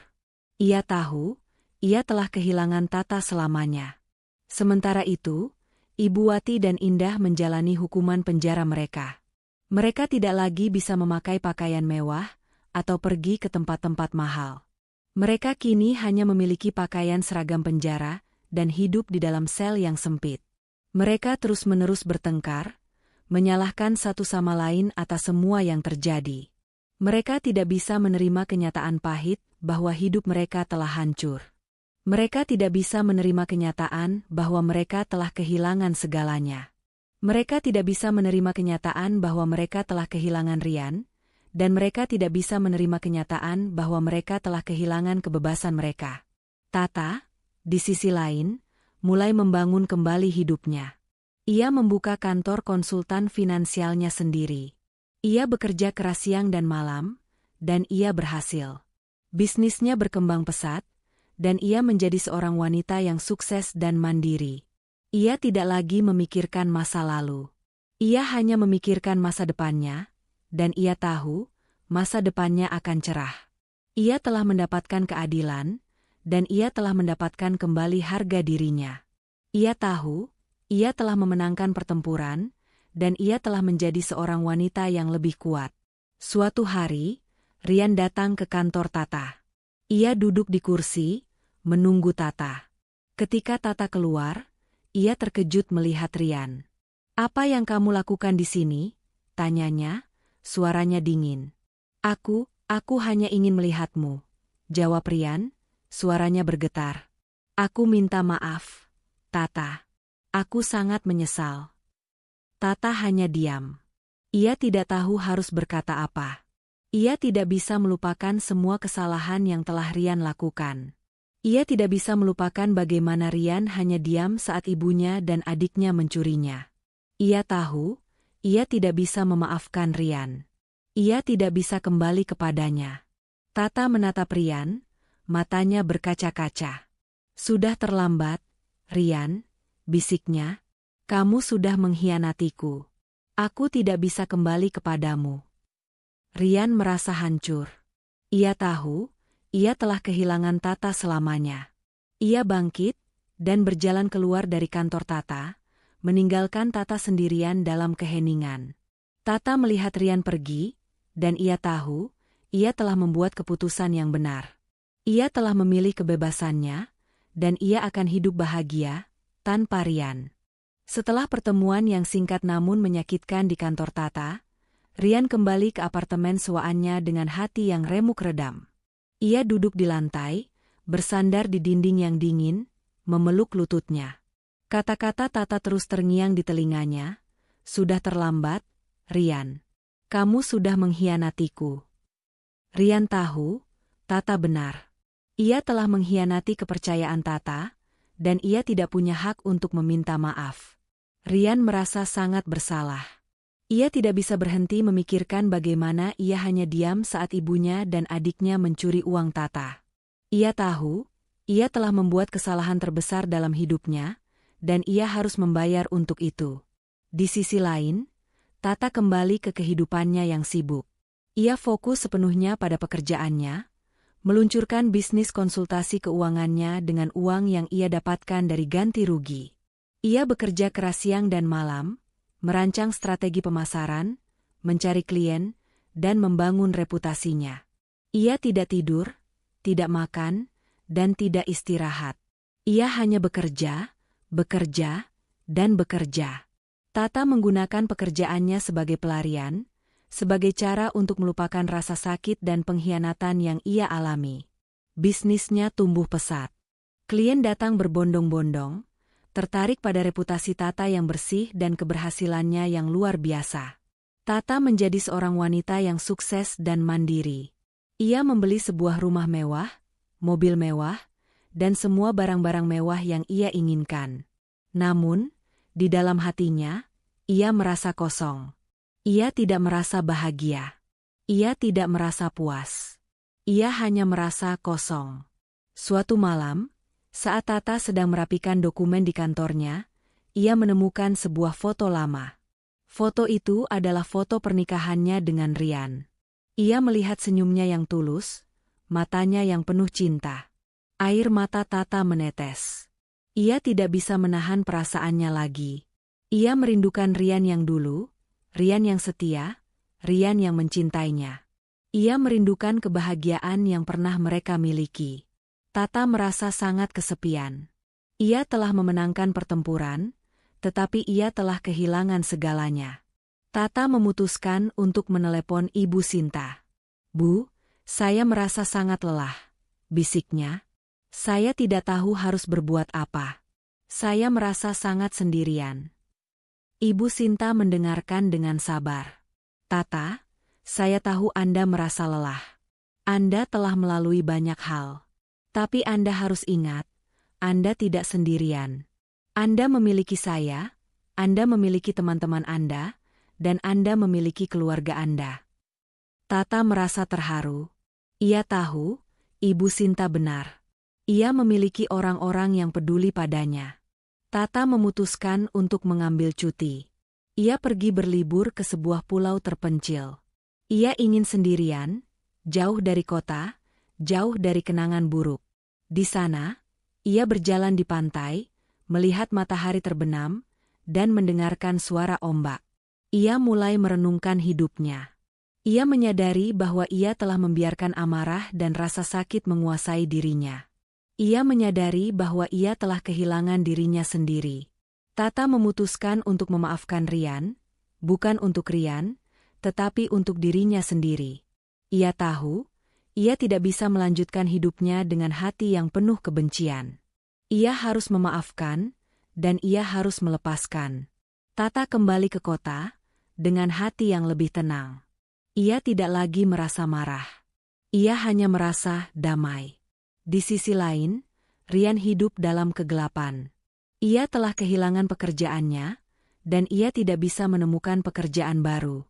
Ia tahu, ia telah kehilangan Tata selamanya. Sementara itu, Ibu Wati dan Indah menjalani hukuman penjara mereka. Mereka tidak lagi bisa memakai pakaian mewah atau pergi ke tempat-tempat mahal. Mereka kini hanya memiliki pakaian seragam penjara dan hidup di dalam sel yang sempit. Mereka terus-menerus bertengkar, menyalahkan satu sama lain atas semua yang terjadi. Mereka tidak bisa menerima kenyataan pahit bahwa hidup mereka telah hancur. Mereka tidak bisa menerima kenyataan bahwa mereka telah kehilangan segalanya. Mereka tidak bisa menerima kenyataan bahwa mereka telah kehilangan Rian, dan mereka tidak bisa menerima kenyataan bahwa mereka telah kehilangan kebebasan mereka. Tata, di sisi lain, mulai membangun kembali hidupnya. Ia membuka kantor konsultan finansialnya sendiri. Ia bekerja keras siang dan malam, dan ia berhasil. Bisnisnya berkembang pesat, dan ia menjadi seorang wanita yang sukses dan mandiri. Ia tidak lagi memikirkan masa lalu. Ia hanya memikirkan masa depannya, dan ia tahu, masa depannya akan cerah. Ia telah mendapatkan keadilan, dan ia telah mendapatkan kembali harga dirinya. Ia tahu, ia telah memenangkan pertempuran, dan ia telah menjadi seorang wanita yang lebih kuat. Suatu hari, Rian datang ke kantor Tata. Ia duduk di kursi, menunggu Tata. Ketika Tata keluar, ia terkejut melihat Rian. "Apa yang kamu lakukan di sini?" tanyanya, suaranya dingin. Aku hanya ingin melihatmu," jawab Rian, suaranya bergetar. "Aku minta maaf, Tata. Aku sangat menyesal." Tata hanya diam. Ia tidak tahu harus berkata apa. Ia tidak bisa melupakan semua kesalahan yang telah Rian lakukan. Ia tidak bisa melupakan bagaimana Rian hanya diam saat ibunya dan adiknya mencurinya. Ia tahu, ia tidak bisa memaafkan Rian. Ia tidak bisa kembali kepadanya. Tata menatap Rian, matanya berkaca-kaca. "Sudah terlambat, Rian," bisiknya. "Kamu sudah mengkhianatiku. Aku tidak bisa kembali kepadamu." Rian merasa hancur. Ia tahu, ia telah kehilangan Tata selamanya. Ia bangkit, dan berjalan keluar dari kantor Tata, meninggalkan Tata sendirian dalam keheningan. Tata melihat Rian pergi, dan ia tahu, ia telah membuat keputusan yang benar. Ia telah memilih kebebasannya, dan ia akan hidup bahagia, tanpa Rian. Setelah pertemuan yang singkat namun menyakitkan di kantor Tata, Rian kembali ke apartemen sewaannya dengan hati yang remuk redam. Ia duduk di lantai, bersandar di dinding yang dingin, memeluk lututnya. Kata-kata Tata terus terngiang di telinganya, "Sudah terlambat, Rian. Kamu sudah mengkhianatiku." Rian tahu, Tata benar. Ia telah mengkhianati kepercayaan Tata, dan ia tidak punya hak untuk meminta maaf. Rian merasa sangat bersalah. Ia tidak bisa berhenti memikirkan bagaimana ia hanya diam saat ibunya dan adiknya mencuri uang Tata. Ia tahu, ia telah membuat kesalahan terbesar dalam hidupnya, dan ia harus membayar untuk itu. Di sisi lain, Tata kembali ke kehidupannya yang sibuk. Ia fokus sepenuhnya pada pekerjaannya, meluncurkan bisnis konsultasi keuangannya dengan uang yang ia dapatkan dari ganti rugi. Ia bekerja keras siang dan malam, merancang strategi pemasaran, mencari klien, dan membangun reputasinya. Ia tidak tidur, tidak makan, dan tidak istirahat. Ia hanya bekerja, bekerja, dan bekerja. Tata menggunakan pekerjaannya sebagai pelarian, sebagai cara untuk melupakan rasa sakit dan pengkhianatan yang ia alami. Bisnisnya tumbuh pesat. Klien datang berbondong-bondong, tertarik pada reputasi Tata yang bersih dan keberhasilannya yang luar biasa. Tata menjadi seorang wanita yang sukses dan mandiri. Ia membeli sebuah rumah mewah, mobil mewah, dan semua barang-barang mewah yang ia inginkan. Namun, di dalam hatinya, ia merasa kosong. Ia tidak merasa bahagia. Ia tidak merasa puas. Ia hanya merasa kosong. Suatu malam, saat Tata sedang merapikan dokumen di kantornya, ia menemukan sebuah foto lama. Foto itu adalah foto pernikahannya dengan Rian. Ia melihat senyumnya yang tulus, matanya yang penuh cinta. Air mata Tata menetes. Ia tidak bisa menahan perasaannya lagi. Ia merindukan Rian yang dulu, Rian yang setia, Rian yang mencintainya. Ia merindukan kebahagiaan yang pernah mereka miliki. Tata merasa sangat kesepian. Ia telah memenangkan pertempuran, tetapi ia telah kehilangan segalanya. Tata memutuskan untuk menelepon Ibu Sinta. "Bu, saya merasa sangat lelah," bisiknya. "Saya tidak tahu harus berbuat apa. Saya merasa sangat sendirian." Ibu Sinta mendengarkan dengan sabar. "Tata, saya tahu Anda merasa lelah. Anda telah melalui banyak hal. Tapi Anda harus ingat, Anda tidak sendirian. Anda memiliki saya, Anda memiliki teman-teman Anda, dan Anda memiliki keluarga Anda." Tata merasa terharu. Ia tahu, Ibu Sinta benar. Ia memiliki orang-orang yang peduli padanya. Tata memutuskan untuk mengambil cuti. Ia pergi berlibur ke sebuah pulau terpencil. Ia ingin sendirian, jauh dari kota, jauh dari kenangan buruk. Di sana, ia berjalan di pantai, melihat matahari terbenam, dan mendengarkan suara ombak. Ia mulai merenungkan hidupnya. Ia menyadari bahwa ia telah membiarkan amarah dan rasa sakit menguasai dirinya. Ia menyadari bahwa ia telah kehilangan dirinya sendiri. Tata memutuskan untuk memaafkan Rian, bukan untuk Rian, tetapi untuk dirinya sendiri. Ia tahu, ia tidak bisa melanjutkan hidupnya dengan hati yang penuh kebencian. Ia harus memaafkan, dan ia harus melepaskan. Tata kembali ke kota, dengan hati yang lebih tenang. Ia tidak lagi merasa marah. Ia hanya merasa damai. Di sisi lain, Rian hidup dalam kegelapan. Ia telah kehilangan pekerjaannya, dan ia tidak bisa menemukan pekerjaan baru.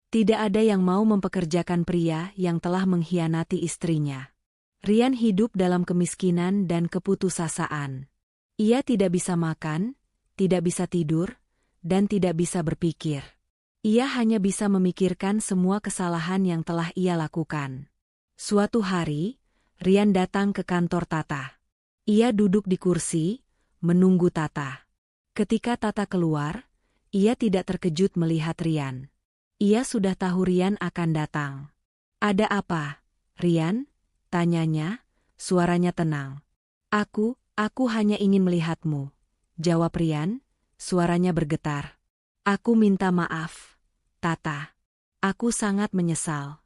Tidak ada yang mau mempekerjakan pria yang telah mengkhianati istrinya. Rian hidup dalam kemiskinan dan keputusasaan. Ia tidak bisa makan, tidak bisa tidur, dan tidak bisa berpikir. Ia hanya bisa memikirkan semua kesalahan yang telah ia lakukan. Suatu hari, Rian datang ke kantor Tata. Ia duduk di kursi, menunggu Tata. Ketika Tata keluar, ia tidak terkejut melihat Rian. Ia sudah tahu Rian akan datang. "Ada apa, Rian?" tanyanya, suaranya tenang. Aku hanya ingin melihatmu," jawab Rian, suaranya bergetar. "Aku minta maaf, Tata. Aku sangat menyesal."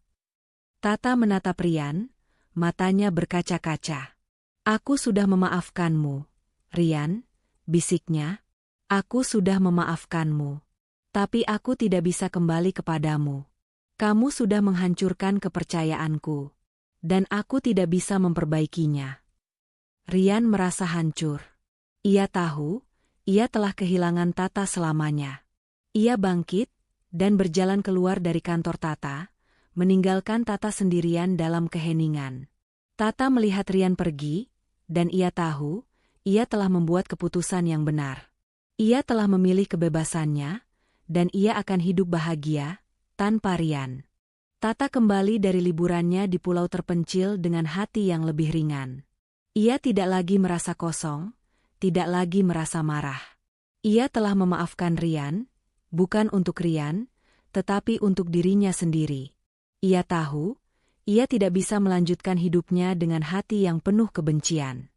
Tata menatap Rian, matanya berkaca-kaca. "Aku sudah memaafkanmu, Rian," bisiknya. "Aku sudah memaafkanmu. Tapi aku tidak bisa kembali kepadamu. Kamu sudah menghancurkan kepercayaanku. Dan aku tidak bisa memperbaikinya." Rian merasa hancur. Ia tahu, ia telah kehilangan Tata selamanya. Ia bangkit, dan berjalan keluar dari kantor Tata, meninggalkan Tata sendirian dalam keheningan. Tata melihat Rian pergi, dan ia tahu, ia telah membuat keputusan yang benar. Ia telah memilih kebebasannya, dan ia akan hidup bahagia, tanpa Rian. Tata kembali dari liburannya di pulau terpencil dengan hati yang lebih ringan. Ia tidak lagi merasa kosong, tidak lagi merasa marah. Ia telah memaafkan Rian, bukan untuk Rian, tetapi untuk dirinya sendiri. Ia tahu, ia tidak bisa melanjutkan hidupnya dengan hati yang penuh kebencian.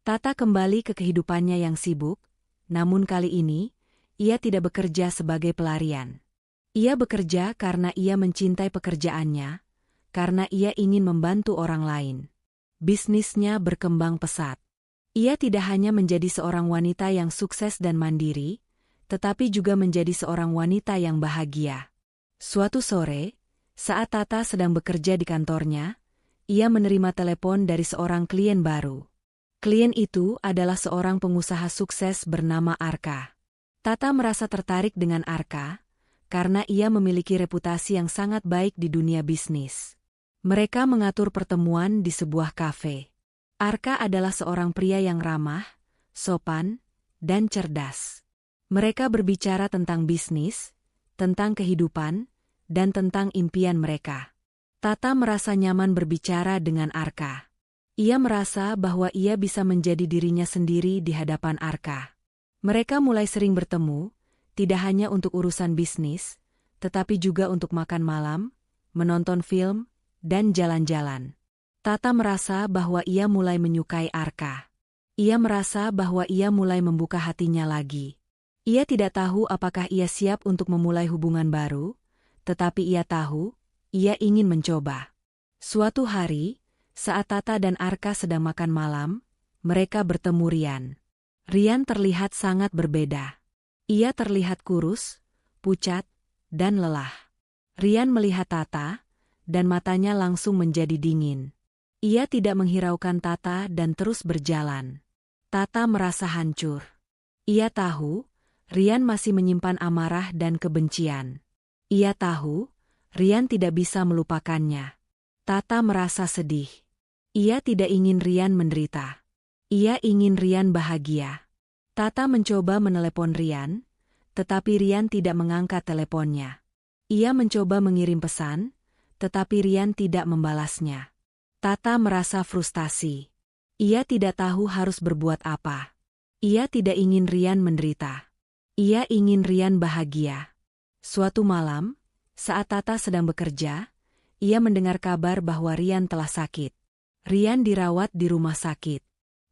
Tata kembali ke kehidupannya yang sibuk, namun kali ini, ia tidak bekerja sebagai pelarian. Ia bekerja karena ia mencintai pekerjaannya, karena ia ingin membantu orang lain. Bisnisnya berkembang pesat. Ia tidak hanya menjadi seorang wanita yang sukses dan mandiri, tetapi juga menjadi seorang wanita yang bahagia. Suatu sore, saat Tata sedang bekerja di kantornya, ia menerima telepon dari seorang klien baru. Klien itu adalah seorang pengusaha sukses bernama Arka. Tata merasa tertarik dengan Arka, karena ia memiliki reputasi yang sangat baik di dunia bisnis. Mereka mengatur pertemuan di sebuah kafe. Arka adalah seorang pria yang ramah, sopan, dan cerdas. Mereka berbicara tentang bisnis, tentang kehidupan, dan tentang impian mereka. Tata merasa nyaman berbicara dengan Arka. Ia merasa bahwa ia bisa menjadi dirinya sendiri di hadapan Arka. Mereka mulai sering bertemu, tidak hanya untuk urusan bisnis, tetapi juga untuk makan malam, menonton film, dan jalan-jalan. Tata merasa bahwa ia mulai menyukai Arka. Ia merasa bahwa ia mulai membuka hatinya lagi. Ia tidak tahu apakah ia siap untuk memulai hubungan baru, tetapi ia tahu, ia ingin mencoba. Suatu hari, saat Tata dan Arka sedang makan malam, mereka bertemu Rian. Rian terlihat sangat berbeda. Ia terlihat kurus, pucat, dan lelah. Rian melihat Tata, dan matanya langsung menjadi dingin. Ia tidak menghiraukan Tata dan terus berjalan. Tata merasa hancur. Ia tahu, Rian masih menyimpan amarah dan kebencian. Ia tahu, Rian tidak bisa melupakannya. Tata merasa sedih. Ia tidak ingin Rian menderita. Ia ingin Rian bahagia. Tata mencoba menelepon Rian, tetapi Rian tidak mengangkat teleponnya. Ia mencoba mengirim pesan, tetapi Rian tidak membalasnya. Tata merasa frustasi. Ia tidak tahu harus berbuat apa. Ia tidak ingin Rian menderita. Ia ingin Rian bahagia. Suatu malam, saat Tata sedang bekerja, ia mendengar kabar bahwa Rian telah sakit. Rian dirawat di rumah sakit.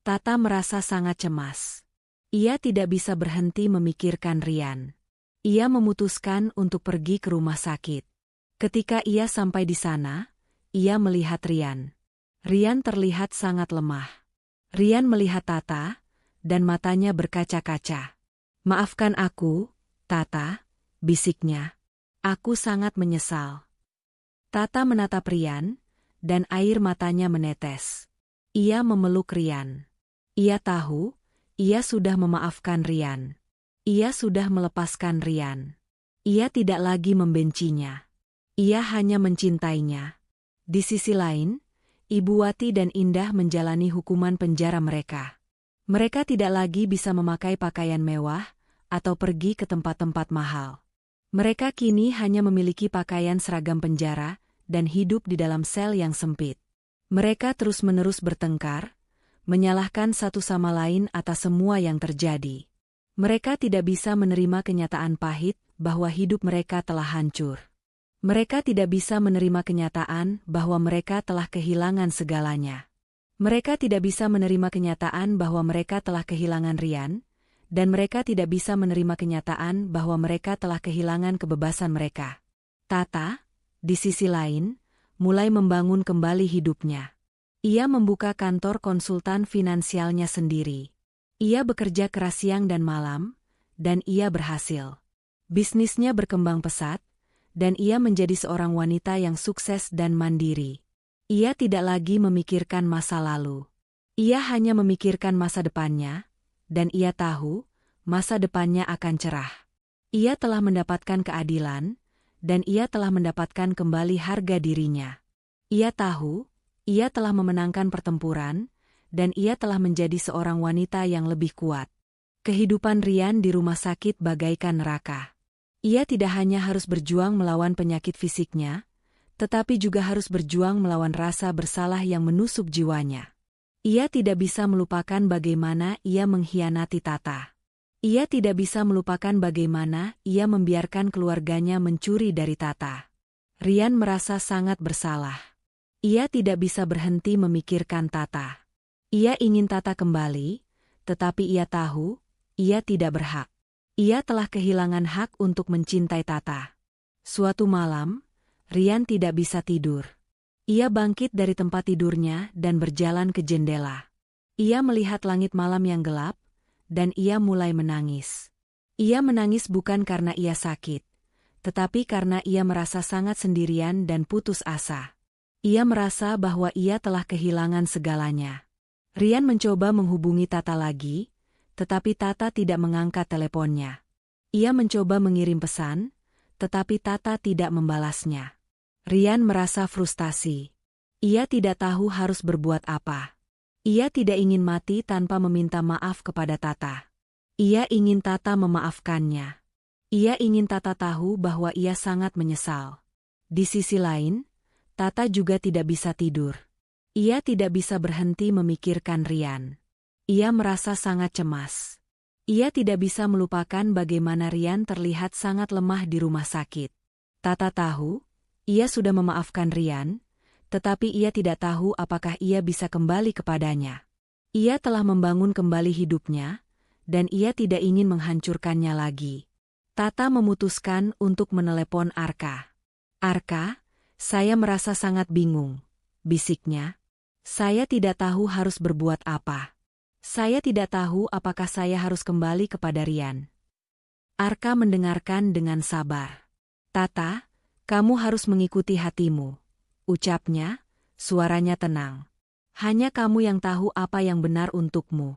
Tata merasa sangat cemas. Ia tidak bisa berhenti memikirkan Rian. Ia memutuskan untuk pergi ke rumah sakit. Ketika ia sampai di sana, ia melihat Rian. Rian terlihat sangat lemah. Rian melihat Tata, dan matanya berkaca-kaca. "Maafkan aku, Tata," bisiknya. "Aku sangat menyesal." Tata menatap Rian, dan air matanya menetes. Ia memeluk Rian. Ia tahu, ia sudah memaafkan Rian. Ia sudah melepaskan Rian. Ia tidak lagi membencinya. Ia hanya mencintainya. Di sisi lain, Ibu Wati dan Indah menjalani hukuman penjara mereka. Mereka tidak lagi bisa memakai pakaian mewah atau pergi ke tempat-tempat mahal. Mereka kini hanya memiliki pakaian seragam penjara dan hidup di dalam sel yang sempit. Mereka terus-menerus bertengkar, menyalahkan satu sama lain atas semua yang terjadi. Mereka tidak bisa menerima kenyataan pahit bahwa hidup mereka telah hancur. Mereka tidak bisa menerima kenyataan bahwa mereka telah kehilangan segalanya. Mereka tidak bisa menerima kenyataan bahwa mereka telah kehilangan Rian, dan mereka tidak bisa menerima kenyataan bahwa mereka telah kehilangan kebebasan mereka. Tata, di sisi lain, mulai membangun kembali hidupnya. Ia membuka kantor konsultan finansialnya sendiri. Ia bekerja keras siang dan malam, dan ia berhasil. Bisnisnya berkembang pesat, dan ia menjadi seorang wanita yang sukses dan mandiri. Ia tidak lagi memikirkan masa lalu. Ia hanya memikirkan masa depannya, dan ia tahu, masa depannya akan cerah. Ia telah mendapatkan keadilan, dan ia telah mendapatkan kembali harga dirinya. Ia tahu, ia telah memenangkan pertempuran, dan ia telah menjadi seorang wanita yang lebih kuat. Kehidupan Rian di rumah sakit bagaikan neraka. Ia tidak hanya harus berjuang melawan penyakit fisiknya, tetapi juga harus berjuang melawan rasa bersalah yang menusuk jiwanya. Ia tidak bisa melupakan bagaimana ia mengkhianati Tata. Ia tidak bisa melupakan bagaimana ia membiarkan keluarganya mencuri dari Tata. Rian merasa sangat bersalah. Ia tidak bisa berhenti memikirkan Tata. Ia ingin Tata kembali, tetapi ia tahu, ia tidak berhak. Ia telah kehilangan hak untuk mencintai Tata. Suatu malam, Rian tidak bisa tidur. Ia bangkit dari tempat tidurnya dan berjalan ke jendela. Ia melihat langit malam yang gelap, dan ia mulai menangis. Ia menangis bukan karena ia sakit, tetapi karena ia merasa sangat sendirian dan putus asa. Ia merasa bahwa ia telah kehilangan segalanya. Rian mencoba menghubungi Tata lagi, tetapi Tata tidak mengangkat teleponnya. Ia mencoba mengirim pesan, tetapi Tata tidak membalasnya. Rian merasa frustasi. Ia tidak tahu harus berbuat apa. Ia tidak ingin mati tanpa meminta maaf kepada Tata. Ia ingin Tata memaafkannya. Ia ingin Tata tahu bahwa ia sangat menyesal. Di sisi lain, Tata juga tidak bisa tidur. Ia tidak bisa berhenti memikirkan Rian. Ia merasa sangat cemas. Ia tidak bisa melupakan bagaimana Rian terlihat sangat lemah di rumah sakit. Tata tahu, ia sudah memaafkan Rian, tetapi ia tidak tahu apakah ia bisa kembali kepadanya. Ia telah membangun kembali hidupnya, dan ia tidak ingin menghancurkannya lagi. Tata memutuskan untuk menelepon Arka. "Arka, saya merasa sangat bingung," bisiknya. "Saya tidak tahu harus berbuat apa. Saya tidak tahu apakah saya harus kembali kepada Rian." Arka mendengarkan dengan sabar. "Tata, kamu harus mengikuti hatimu," ucapnya, suaranya tenang. "Hanya kamu yang tahu apa yang benar untukmu."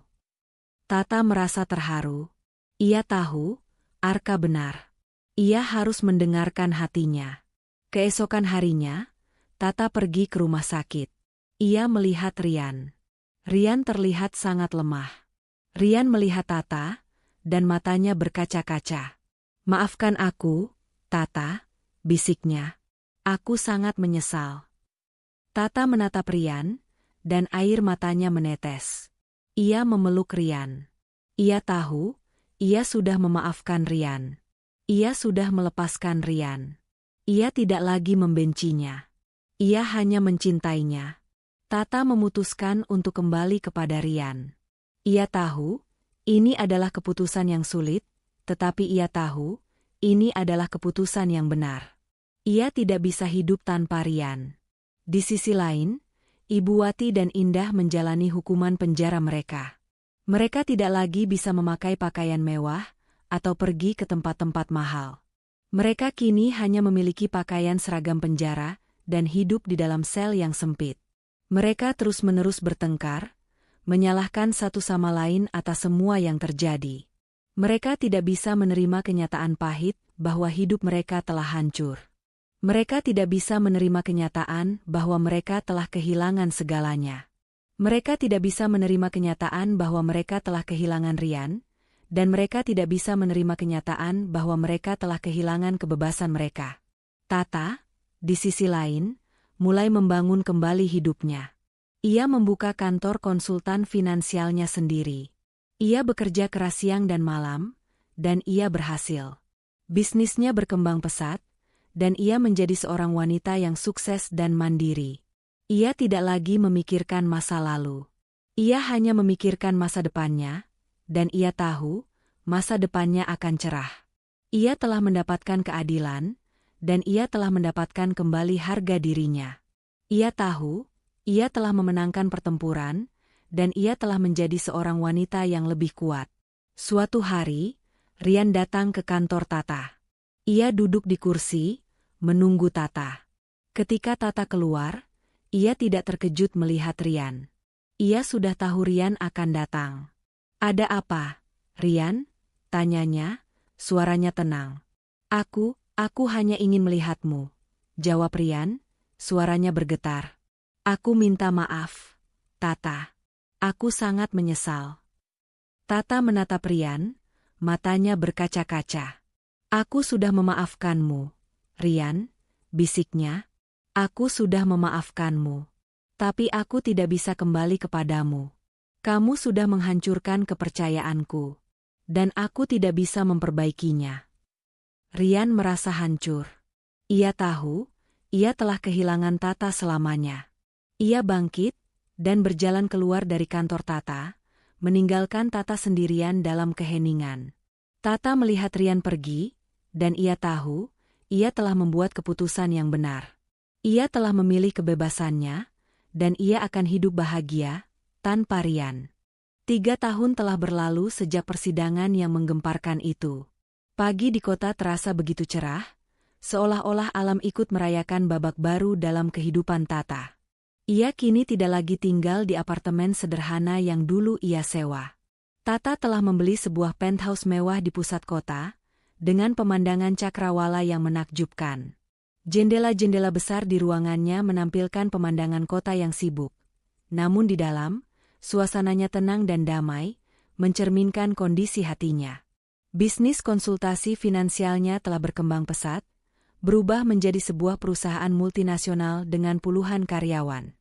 Tata merasa terharu. Ia tahu, Arka benar. Ia harus mendengarkan hatinya. Keesokan harinya, Tata pergi ke rumah sakit. Ia melihat Rian. Rian terlihat sangat lemah. Rian melihat Tata, dan matanya berkaca-kaca. "Maafkan aku, Tata," bisiknya. "Aku sangat menyesal." Tata menatap Rian, dan air matanya menetes. Ia memeluk Rian. Ia tahu, ia sudah memaafkan Rian. Ia sudah melepaskan Rian. Ia tidak lagi membencinya. Ia hanya mencintainya. Tata memutuskan untuk kembali kepada Rian. Ia tahu, ini adalah keputusan yang sulit, tetapi ia tahu, ini adalah keputusan yang benar. Ia tidak bisa hidup tanpa Rian. Di sisi lain, Ibu Wati dan Indah menjalani hukuman penjara mereka. Mereka tidak lagi bisa memakai pakaian mewah, atau pergi ke tempat-tempat mahal. Mereka kini hanya memiliki pakaian seragam penjara, dan hidup di dalam sel yang sempit. Mereka terus-menerus bertengkar, menyalahkan satu sama lain atas semua yang terjadi. Mereka tidak bisa menerima kenyataan pahit bahwa hidup mereka telah hancur. Mereka tidak bisa menerima kenyataan bahwa mereka telah kehilangan segalanya. Mereka tidak bisa menerima kenyataan bahwa mereka telah kehilangan Rian, dan mereka tidak bisa menerima kenyataan bahwa mereka telah kehilangan kebebasan mereka. Tata, di sisi lain, mulai membangun kembali hidupnya. Ia membuka kantor konsultan finansialnya sendiri. Ia bekerja keras siang dan malam, dan ia berhasil. Bisnisnya berkembang pesat, dan ia menjadi seorang wanita yang sukses dan mandiri. Ia tidak lagi memikirkan masa lalu. Ia hanya memikirkan masa depannya, dan ia tahu, masa depannya akan cerah. Ia telah mendapatkan keadilan, dan ia telah mendapatkan kembali harga dirinya. Ia tahu, ia telah memenangkan pertempuran, dan ia telah menjadi seorang wanita yang lebih kuat. Suatu hari, Rian datang ke kantor Tata. Ia duduk di kursi, menunggu Tata. Ketika Tata keluar, ia tidak terkejut melihat Rian. Ia sudah tahu Rian akan datang. "Ada apa, Rian?" tanyanya, suaranya tenang. Aku hanya ingin melihatmu," jawab Rian, suaranya bergetar. "Aku minta maaf, Tata. Aku sangat menyesal." Tata menatap Rian, matanya berkaca-kaca. "Aku sudah memaafkanmu, Rian," bisiknya. "Aku sudah memaafkanmu. Tapi aku tidak bisa kembali kepadamu. Kamu sudah menghancurkan kepercayaanku, dan aku tidak bisa memperbaikinya." Rian merasa hancur. Ia tahu, ia telah kehilangan Tata selamanya. Ia bangkit, dan berjalan keluar dari kantor Tata, meninggalkan Tata sendirian dalam keheningan. Tata melihat Rian pergi, dan ia tahu, ia telah membuat keputusan yang benar. Ia telah memilih kebebasannya, dan ia akan hidup bahagia, tanpa Rian. 3 tahun telah berlalu sejak persidangan yang menggemparkan itu. Pagi di kota terasa begitu cerah, seolah-olah alam ikut merayakan babak baru dalam kehidupan Tata. Ia kini tidak lagi tinggal di apartemen sederhana yang dulu ia sewa. Tata telah membeli sebuah penthouse mewah di pusat kota, dengan pemandangan cakrawala yang menakjubkan. Jendela-jendela besar di ruangannya menampilkan pemandangan kota yang sibuk. Namun di dalam, suasananya tenang dan damai, mencerminkan kondisi hatinya. Bisnis konsultasi finansialnya telah berkembang pesat, berubah menjadi sebuah perusahaan multinasional dengan puluhan karyawan.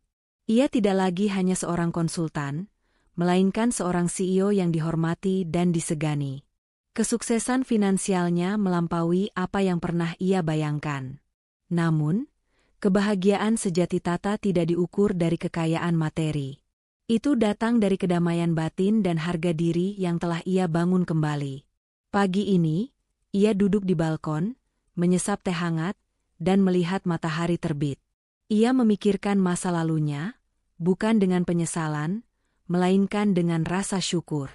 Ia tidak lagi hanya seorang konsultan, melainkan seorang CEO yang dihormati dan disegani. Kesuksesan finansialnya melampaui apa yang pernah ia bayangkan. Namun, kebahagiaan sejati Tata tidak diukur dari kekayaan materi. Itu datang dari kedamaian batin dan harga diri yang telah ia bangun kembali. Pagi ini, ia duduk di balkon, menyesap teh hangat, dan melihat matahari terbit. Ia memikirkan masa lalunya, bukan dengan penyesalan, melainkan dengan rasa syukur.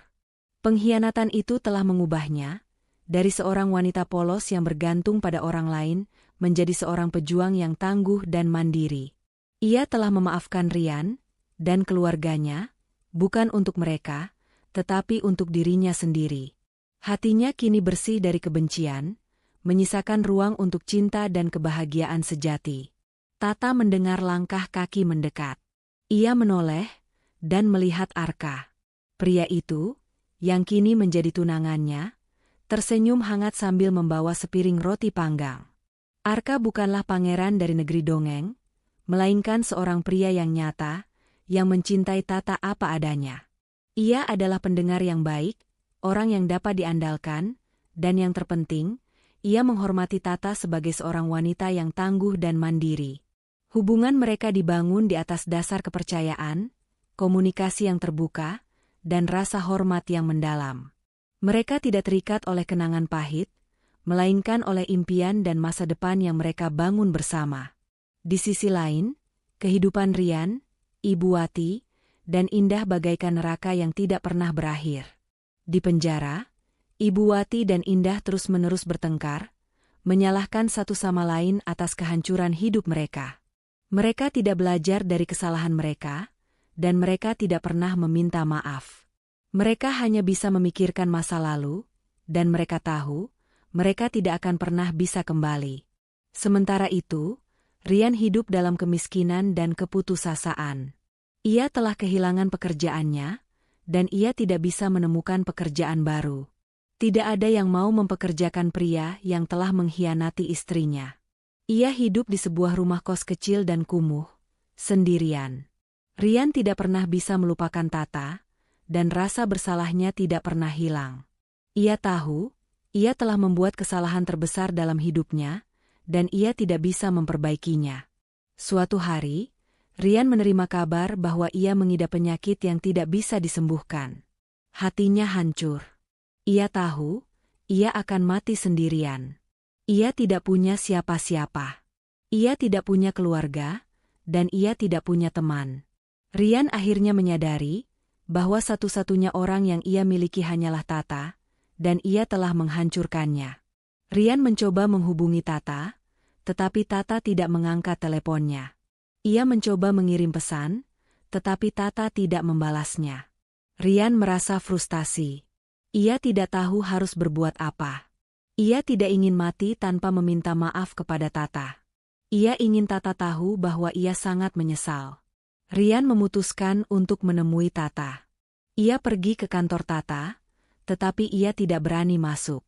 Pengkhianatan itu telah mengubahnya, dari seorang wanita polos yang bergantung pada orang lain, menjadi seorang pejuang yang tangguh dan mandiri. Ia telah memaafkan Rian dan keluarganya, bukan untuk mereka, tetapi untuk dirinya sendiri. Hatinya kini bersih dari kebencian, menyisakan ruang untuk cinta dan kebahagiaan sejati. Tata mendengar langkah kaki mendekat. Ia menoleh dan melihat Arka. Pria itu, yang kini menjadi tunangannya, tersenyum hangat sambil membawa sepiring roti panggang. Arka bukanlah pangeran dari negeri dongeng, melainkan seorang pria yang nyata, yang mencintai Tata apa adanya. Ia adalah pendengar yang baik, orang yang dapat diandalkan, dan yang terpenting, ia menghormati Tata sebagai seorang wanita yang tangguh dan mandiri. Hubungan mereka dibangun di atas dasar kepercayaan, komunikasi yang terbuka, dan rasa hormat yang mendalam. Mereka tidak terikat oleh kenangan pahit, melainkan oleh impian dan masa depan yang mereka bangun bersama. Di sisi lain, kehidupan Rian, Ibu Wati, dan Indah bagaikan neraka yang tidak pernah berakhir. Di penjara, Ibu Wati dan Indah terus-menerus bertengkar, menyalahkan satu sama lain atas kehancuran hidup mereka. Mereka tidak belajar dari kesalahan mereka, dan mereka tidak pernah meminta maaf. Mereka hanya bisa memikirkan masa lalu, dan mereka tahu, mereka tidak akan pernah bisa kembali. Sementara itu, Rian hidup dalam kemiskinan dan keputusasaan. Ia telah kehilangan pekerjaannya, dan ia tidak bisa menemukan pekerjaan baru. Tidak ada yang mau mempekerjakan pria yang telah mengkhianati istrinya. Ia hidup di sebuah rumah kos kecil dan kumuh, sendirian. Rian tidak pernah bisa melupakan Tata, dan rasa bersalahnya tidak pernah hilang. Ia tahu, ia telah membuat kesalahan terbesar dalam hidupnya, dan ia tidak bisa memperbaikinya. Suatu hari, Rian menerima kabar bahwa ia mengidap penyakit yang tidak bisa disembuhkan. Hatinya hancur. Ia tahu, ia akan mati sendirian. Ia tidak punya siapa-siapa. Ia tidak punya keluarga, dan ia tidak punya teman. Rian akhirnya menyadari bahwa satu-satunya orang yang ia miliki hanyalah Tata, dan ia telah menghancurkannya. Rian mencoba menghubungi Tata, tetapi Tata tidak mengangkat teleponnya. Ia mencoba mengirim pesan, tetapi Tata tidak membalasnya. Rian merasa frustasi. Ia tidak tahu harus berbuat apa. Ia tidak ingin mati tanpa meminta maaf kepada Tata. Ia ingin Tata tahu bahwa ia sangat menyesal. Rian memutuskan untuk menemui Tata. Ia pergi ke kantor Tata, tetapi ia tidak berani masuk.